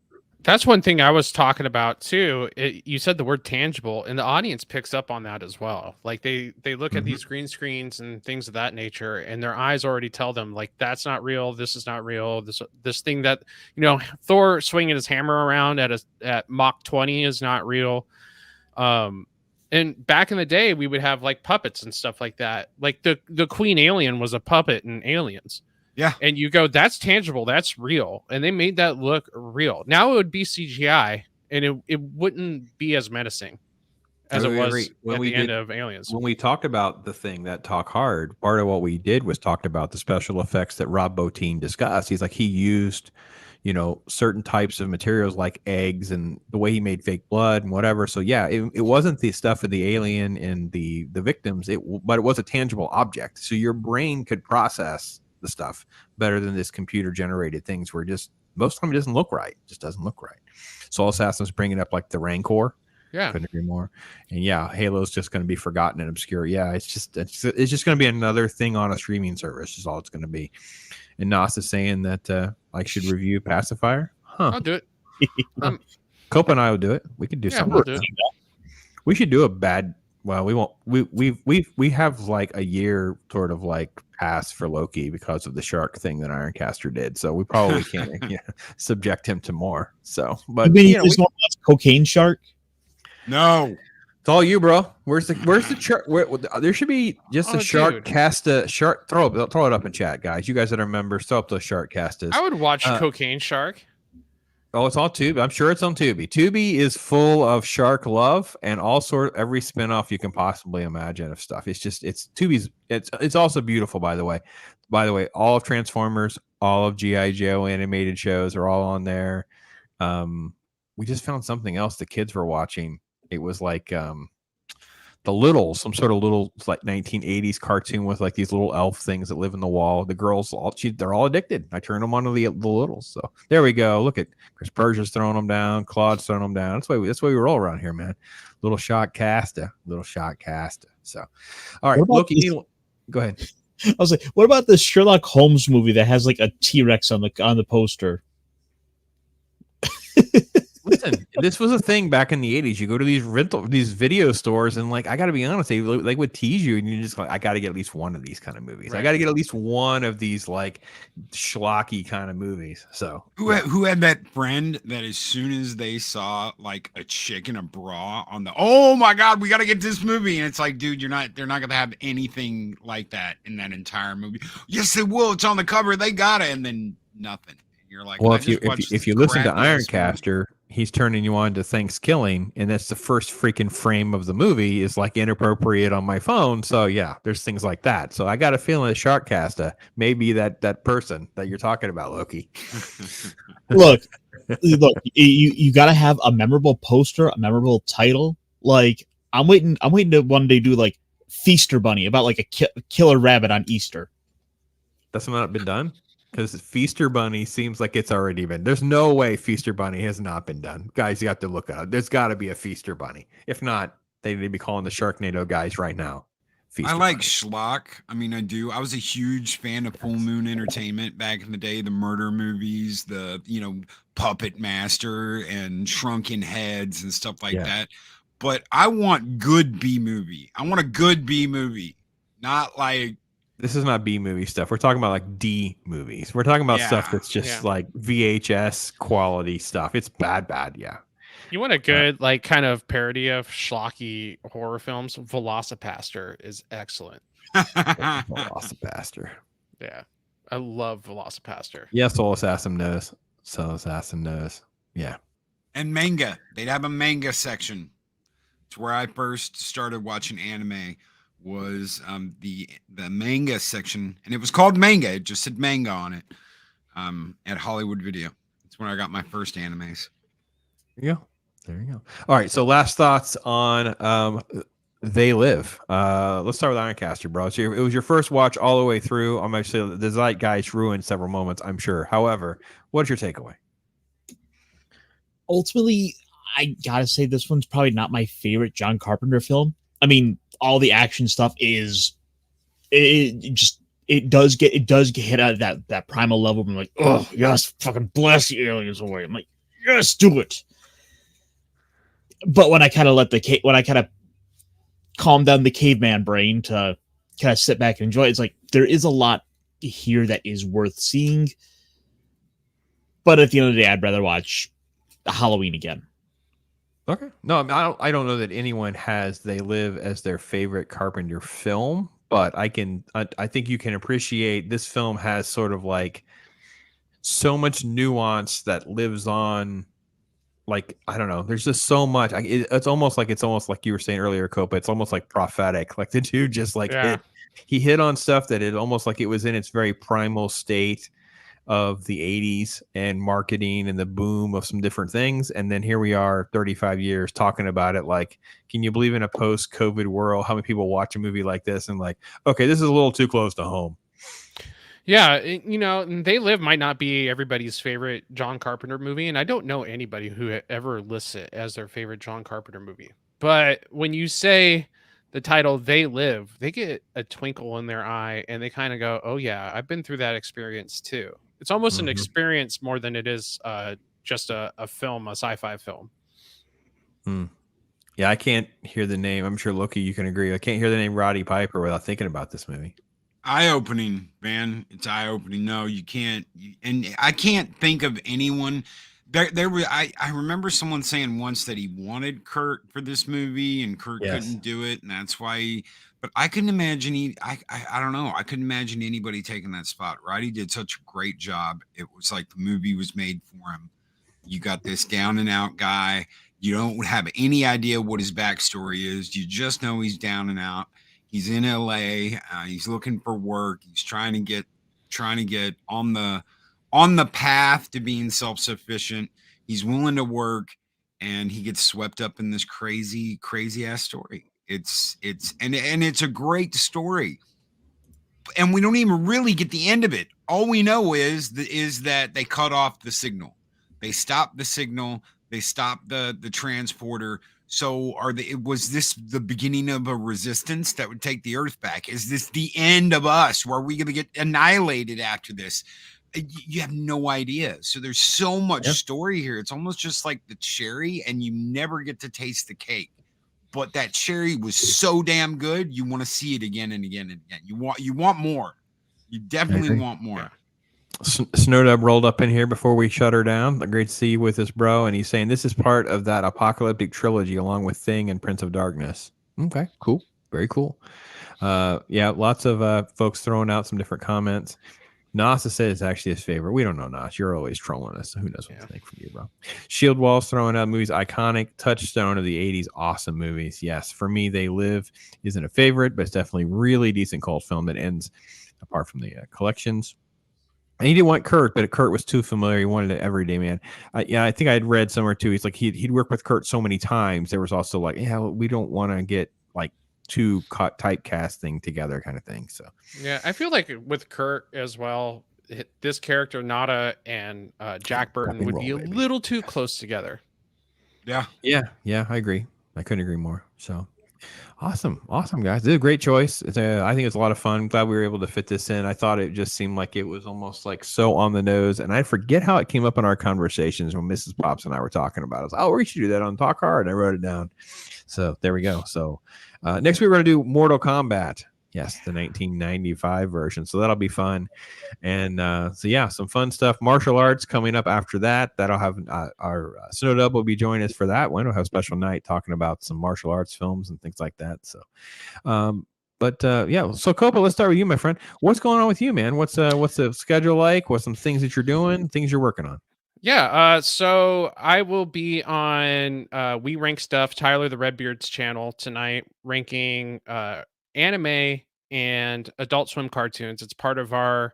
That's one thing I was talking about too. You said the word tangible, and the audience picks up on that as well. Like they look at these green screens and things of that nature, and their eyes already tell them like that's not real. This is not real. This thing that Thor swinging his hammer around at Mach 20 is not real. And back in the day, we would have like puppets and stuff like that. Like the Queen Alien was a puppet in Aliens. Yeah. And you go, that's tangible, that's real. And they made that look real. Now it would be CGI, and it wouldn't be as menacing as it was at the end of Aliens. When we talked about the thing that Talk Hard, part of what we did was talked about the special effects that Rob Bottin discussed. He's like, he used, certain types of materials like eggs and the way he made fake blood and whatever. So yeah, it wasn't the stuff of the alien and the victims, but it was a tangible object. So your brain could process the stuff better than this computer generated things where just most of them doesn't look right. It just doesn't look right. Soul Assassin's bringing up like the Rancor. Yeah, couldn't agree more. And yeah, Halo's just going to be forgotten and obscure. Yeah, it's just going to be another thing on a streaming service. Is all it's going to be. And Nas is saying that I should review Pacifier. I'll do it. Copa and I will do it. We could do something. We'll do it. We should do a bad. Well, we won't. We have like a year sort of like pass for Loki because of the shark thing that Ironcaster did. So we probably can't subject him to more. So, but you just want to watch Cocaine Shark? No, it's all you, bro. Where's the shark? There should be just a shark casta. Shark. Throw it up in chat, guys. You guys that are members, throw up those shark castas. I would watch Cocaine Shark. Oh, it's on Tubi. I'm sure it's on Tubi. Tubi is full of shark love and every spinoff you can possibly imagine of stuff. It's Tubi's. It's also beautiful, by the way. By the way, all of Transformers, all of G.I. Joe animated shows are all on there. We just found something else the kids were watching. It was like the Littles, some sort of little like 1980s cartoon with like these little elf things that live in the wall. The girls, they're all addicted. I turned them on to the Littles. So there we go. Look at Chris Persia's throwing them down. Claude's throwing them down. That's why we roll around here, man. Little shot casta. So, all right, Loki. Go ahead. I was like, what about the Sherlock Holmes movie that has like a T-Rex on the poster? Listen, this was a thing back in the 80s. You go to these video stores, and like, I got to be honest, they like would tease you, and you just like, I got to get at least one of these kind of movies. Right. I got to get at least one of these like schlocky kind of movies. So who had that friend that as soon as they saw like a chick in a bra on oh my God, we got to get this movie, and it's like, dude, they're not gonna have anything like that in that entire movie. Yes, they will. It's on the cover. They got it, and then nothing. You're like, well, if you listen to Ironcaster, he's turning you on to Thanksgiving, and that's the first freaking frame of the movie is like inappropriate on my phone. So yeah, there's things like that. So I got a feeling that Sharkcaster may be that person that you're talking about, Loki. Look, you got to have a memorable poster, a memorable title. Like I'm waiting to one day do like Feaster Bunny about like a killer rabbit on Easter. That's not been done. Because Feaster Bunny seems like it's already been. There's no way Feaster Bunny has not been done. Guys, you have to look up. There's got to be a Feaster Bunny. If not, they need to be calling the Sharknado guys right now. I like schlock. I mean, I do. I was a huge fan of Full Moon Entertainment back in the day. The murder movies, the Puppet Master and Shrunken Heads and stuff like that. But I want good B movie. I want a good B movie, not like. This is not B movie stuff. We're talking about like D movies. We're talking about stuff that's just like VHS quality stuff. It's bad. Yeah. You want a good like kind of parody of schlocky horror films? Velocipaster is excellent. Velocipaster. Yeah, I love Velocipaster. Yeah, Soul Assassin knows. Yeah. And manga. They'd have a manga section. It's where I first started watching anime. Was the manga section, and it was called manga. It just said manga on it. At Hollywood Video. That's when I got my first animes. There you go. All right. So last thoughts on They Live. Let's start with Ironcaster, bro. So it was your first watch all the way through. I'm actually the Zeitgeist ruined several moments, I'm sure. However, what's your takeaway? Ultimately, I gotta say this one's probably not my favorite John Carpenter film. I mean, all the action stuff is it does get hit at that primal level. I'm like, oh yes, fucking blast the aliens away. I'm like, yes, do it. But when I kind of calm down the caveman brain to kind of sit back and enjoy it, it's like there is a lot here that is worth seeing. But at the end of the day, I'd rather watch Halloween again. Okay. No, I don't know that anyone has They Live as their favorite Carpenter film, but I think you can appreciate this film has sort of like so much nuance that lives on. Like, I don't know, there's just so much. It's almost like you were saying earlier, Copa. It's almost like prophetic. Like the dude just like hit on stuff that it almost like it was in its very primal state of the 80s and marketing and the boom of some different things. And then here we are 35 years talking about it. Like, can you believe in a post-COVID world, how many people watch a movie like this and like, okay, this is a little too close to home. Yeah, They Live might not be everybody's favorite John Carpenter movie, and I don't know anybody who ever lists it as their favorite John Carpenter movie. But when you say the title They Live, they get a twinkle in their eye, and they kind of go, oh yeah, I've been through that experience too. It's almost an experience more than it is just a film, a sci-fi film. Yeah, I can't hear the name. I'm sure, Loki, you can agree. I can't hear the name Roddy Piper without thinking about this movie. Eye-opening, man. It's eye-opening. No, you can't. And I can't think of anyone. I remember someone saying once that he wanted Kurt for this movie, and Kurt couldn't do it, and that's why. But I couldn't imagine. I don't know. I couldn't imagine anybody taking that spot. Roddy did such a great job. It was like the movie was made for him. You got this down and out guy. You don't have any idea what his backstory is. You just know he's down and out. He's in LA. He's looking for work. He's trying to get on the path to being self-sufficient. He's willing to work, and he gets swept up in this crazy ass story. It's a great story, and we don't even really get the end of it. All we know is that they cut off the signal. They stopped the signal. They stopped the transporter. So was this the beginning of a resistance that would take the Earth back? Is this the end of us? Were we going to get annihilated after this? You have no idea. So there's so much story here. It's almost just like the cherry, and you never get to taste the cake. But that cherry was so damn good, you want to see it again and again and again. You want more. You definitely want more. Yeah. Snowdub rolled up in here before we shut her down. Great to see you with us, bro. And he's saying this is part of that apocalyptic trilogy along with Thing and Prince of Darkness. Okay, cool. Very cool. Yeah, lots of folks throwing out some different comments. Nasa said it's actually his favorite. We don't know, Nas. You're always trolling us, so who knows what to think from you, bro. Shield Wall's throwing out movies. Iconic touchstone of the 80s. Awesome movies. Yes, for me, They Live isn't a favorite, but it's definitely really decent cult film that ends, apart from the collections. And he didn't want Kurt, but Kurt was too familiar. He wanted an everyday man. I think I had read somewhere too. He's like he'd worked with Kurt so many times. There was also like, we don't want to get like two typecasting together kind of thing. So yeah, I feel like with Kurt as well, this character Nada and Jack Burton would be a little too close together. Yeah, I agree. I couldn't agree more. So. Awesome, guys. This is a great choice. I think it's a lot of fun. Glad we were able to fit this in. I thought it just seemed like it was almost like so on the nose, and I forget how it came up in our conversations when Mrs. Pops and I were talking about it. I was like, we should do that on Talk Hard. I wrote it down. So there we go. So next week we're going to do Mortal Kombat. Yes, the 1995 version. So that'll be fun. And so, yeah, some fun stuff. Martial arts coming up after that. That'll have our Snowdub will be joining us for that one. We'll have a special night talking about some martial arts films and things like that. So, yeah. So, Copa, let's start with you, my friend. What's going on with you, man? What's the schedule like? What's some things that you're doing, things you're working on? Yeah, so I will be on We Rank Stuff, Tyler the Redbeard's channel tonight, ranking anime and Adult Swim cartoons. It's part of our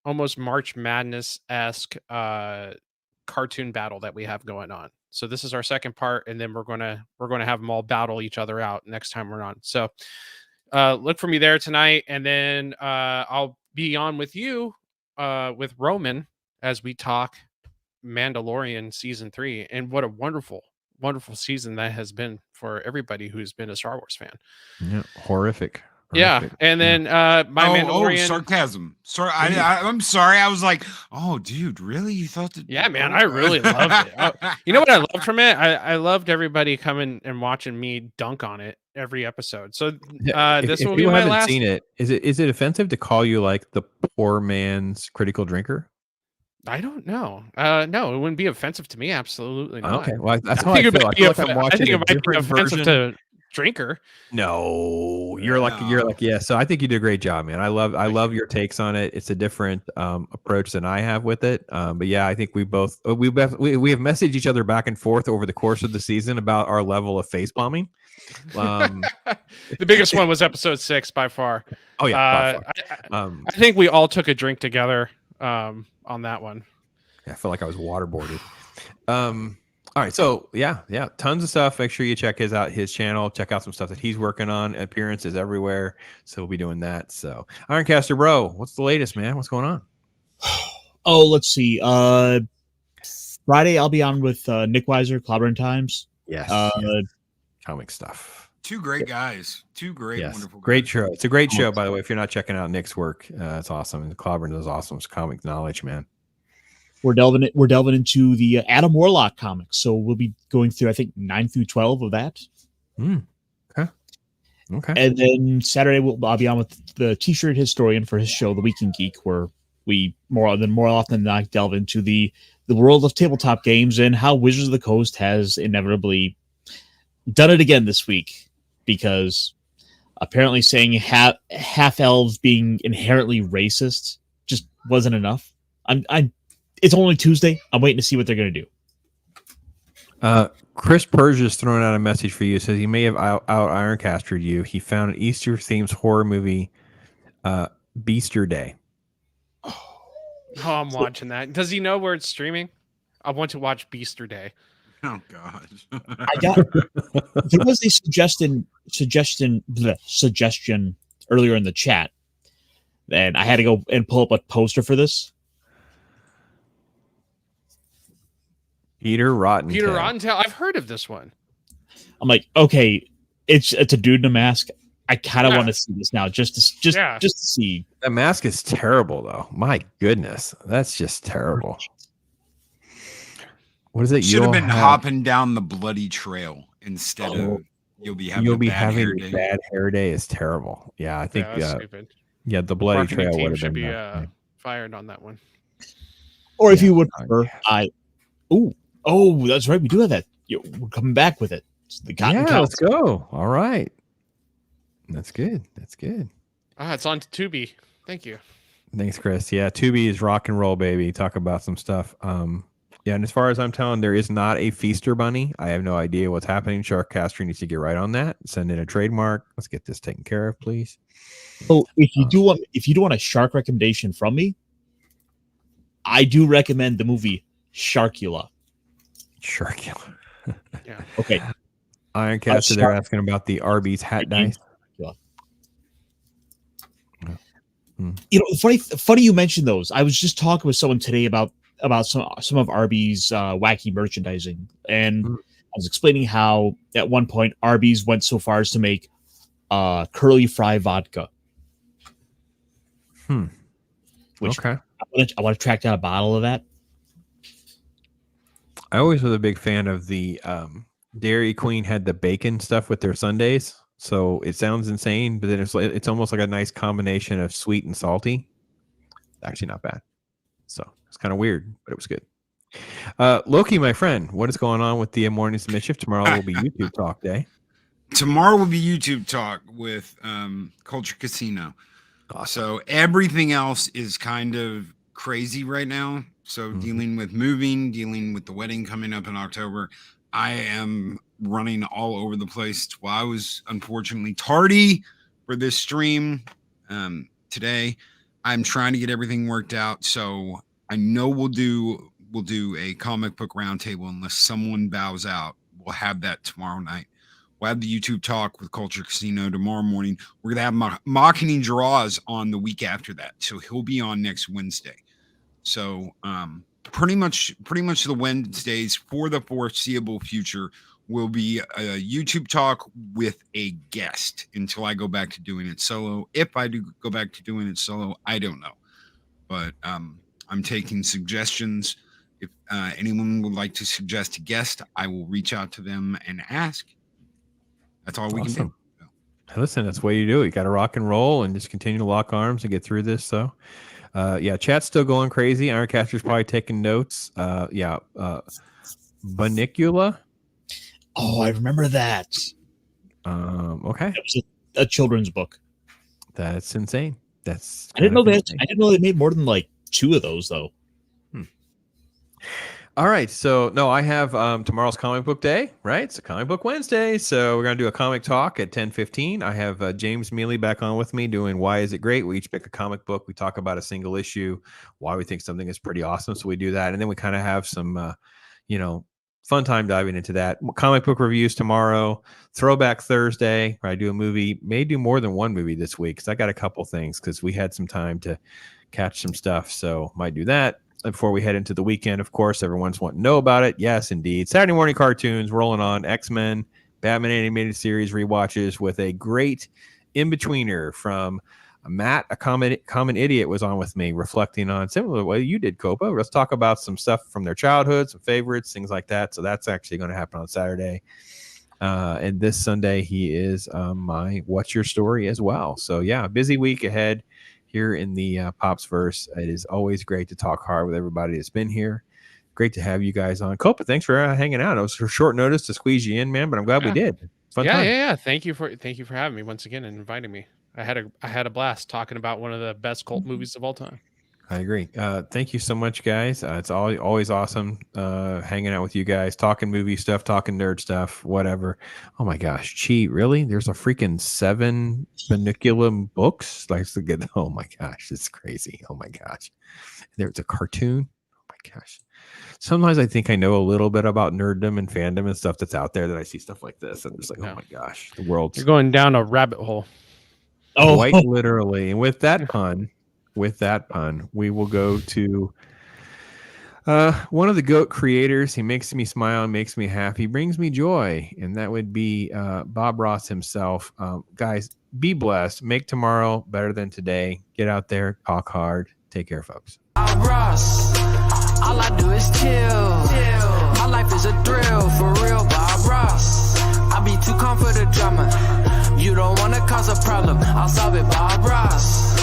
almost March Madness-esque cartoon battle that we have going on. So this is our second part, and then we're gonna have them all battle each other out next time we're on. So look for me there tonight, and then I'll be on with you with Roman as we talk Mandalorian season 3, and what a wonderful season that has been for everybody who's been a Star Wars fan. Yeah, horrific. Yeah, Perfect. and then My Mandalorian. Sarcasm. Sorry, I'm sorry. I was like, oh, dude, really? You thought that? Yeah, man, I really loved it. You know what I loved from it? I loved everybody coming and watching me dunk on it every episode. So this will be people my haven't last. seen it, is it offensive to call you like the poor man's critical drinker? I don't know. No, it wouldn't be offensive to me. Absolutely not. Okay, well, that's how I feel. I feel like I'm watching a different version. To drinker. No, you're like yeah. So I think you did a great job, man. I love your takes on it. It's a different approach than I have with it. But yeah, I think we have messaged each other back and forth over the course of the season about our level of face bombing. The biggest one was episode 6 by far. Oh yeah, I think we all took a drink together on that one. Yeah, I felt like I was waterboarded. All right, so yeah, tons of stuff. Make sure you check his channel. Check out some stuff that he's working on. Appearances everywhere, so we'll be doing that. So, Ironcaster bro, what's the latest, man? What's going on? Oh, let's see. Friday I'll be on with Nick Weiser, Clobbering Times. Yes. Comic stuff. Two great guys. Two great, wonderful guys. Great show. It's a great show, by the way. If you're not checking out Nick's work, it's awesome. And Clobbering does awesome. It's comic knowledge, man. We're delving into the Adam Warlock comics, so we'll be going through, I think, 9 through 12 of that. Okay. And then Saturday I'll be on with the T-shirt historian for his show, The Week in Geek, where we more often than not delve into the world of tabletop games and how Wizards of the Coast has inevitably done it again this week, because apparently saying half elves being inherently racist just wasn't enough. It's only Tuesday. I'm waiting to see what they're going to do. Chris Persia's throwing out a message for you. Says he may have out Ironcastered you. He found an Easter themed horror movie, Beaster Day. Oh, I'm watching that. Does he know where it's streaming? I want to watch Beaster Day. Oh God! There was a suggestion earlier in the chat, and I had to go and pull up a poster for this. Peter Rottentail. I've heard of this one. I'm like, okay, it's a dude in a mask. I kind of want to see this now, just to see. That mask is terrible, though. My goodness, that's just terrible. What is it? Should have been hopping down the bloody trail instead of you'll be having a bad hair day is terrible. Yeah, I think. Yeah, the bloody trail would have been. Should be fired on that one. Or if you would prefer, Oh, that's right. We do have that. We're coming back with it. Let's go. All right. That's good. It's on Tubi. Thank you. Thanks, Chris. Yeah, Tubi is rock and roll, baby. Talk about some stuff. Yeah, and as far as I'm telling, there is not a Feaster Bunny. I have no idea what's happening. Sharkcaster needs to get right on that. Send in a trademark. Let's get this taken care of, please. So if you do want a shark recommendation from me, I do recommend the movie Sharkula. Yeah. Okay. Ironcaster, they're asking about the Arby's hat dice. You know, funny you mentioned those. I was just talking with someone today about some of Arby's wacky merchandising, and I was explaining how at one point Arby's went so far as to make curly fry vodka. Which okay. I want to track down a bottle of that. I always was a big fan of the Dairy Queen had the bacon stuff with their sundaes. So it sounds insane, but then it's almost like a nice combination of sweet and salty. Actually not bad. So it's kind of weird, but it was good. Loki, my friend, what is going on with the Mornings of Mischief? Tomorrow will be YouTube Talk Day. Tomorrow will be YouTube Talk with Culture Casino. Awesome. So everything else is kind of crazy right now. So dealing with moving, dealing with the wedding coming up in October, I am running all over the place. Well, I was unfortunately tardy for this stream today. I'm trying to get everything worked out. So I know we'll do a comic book roundtable unless someone bows out. We'll have that tomorrow night. We'll have the YouTube Talk with Culture Casino tomorrow morning. We're going to have Mocking Draws on the week after that. So he'll be on next Wednesday. So pretty much the Wednesdays for the foreseeable future will be a YouTube talk with a guest until I go back to doing it solo. If I do go back to doing it solo, I don't know. But I'm taking suggestions. If anyone would like to suggest a guest, I will reach out to them and ask. That's all we can do. Listen, that's the way you do it. You got to rock and roll and just continue to lock arms and get through this. So, yeah, chat's still going crazy. Ironcaster's probably taking notes. Banicula. Oh, I remember that. Okay. It was a children's book. That's insane. I didn't know that. I didn't know they made more than like 2 of those though. All right. So no, I have tomorrow's comic book day, right? It's a comic book Wednesday. So we're going to do a comic talk at 10:15. I have James Mealy back on with me doing Why Is It Great? We each pick a comic book. We talk about a single issue, why we think something is pretty awesome. So we do that. And then we kind of have some, fun time diving into that. Comic book reviews tomorrow, Throwback Thursday, where I do a movie, may do more than one movie this week because I got a couple things because we had some time to catch some stuff. So might do that. Before we head into the weekend, of course, everyone's wanting to know about it. Yes, indeed. Saturday morning cartoons rolling on. X-Men, Batman animated series rewatches with a great in-betweener from Matt, a common idiot, was on with me, reflecting on similar way you did, Copa. Let's talk about some stuff from their childhood, some favorites, things like that. So that's actually going to happen on Saturday. And this Sunday, he is my What's Your Story as well. So, yeah, busy week ahead here in the Pops verse. It is always great to talk hard with everybody that's been here. Great to have you guys on. Copa, thanks for hanging out. It was for short notice to squeeze you in, man, but I'm glad we did. Fun time. Yeah. Thank you for having me once again and inviting me. I had a blast talking about one of the best cult movies of all time. I agree. Thank you so much, guys. It's always awesome hanging out with you guys, talking movie stuff, talking nerd stuff, whatever. Oh my gosh, cheat, really? There's a freaking 7 Baniculum books. Oh my gosh, it's crazy. Oh my gosh, there's a cartoon. Oh my gosh. Sometimes I think I know a little bit about nerddom and fandom and stuff that's out there. That I see stuff like this, and I'm just like, oh my gosh, the world's. You're going down a rabbit hole. Oh, quite literally. And with that pun, we will go to one of the GOAT creators. He makes me smile and makes me happy, brings me joy, and that would be Bob Ross himself. Guys, be blessed. Make tomorrow better than today. Get out there, talk hard. Take care, folks. Bob Ross, all I do is chill. My life is a thrill, for real, Bob Ross. I be too calm for the drama. You don't wanna cause a problem, I'll solve it, Bob Ross.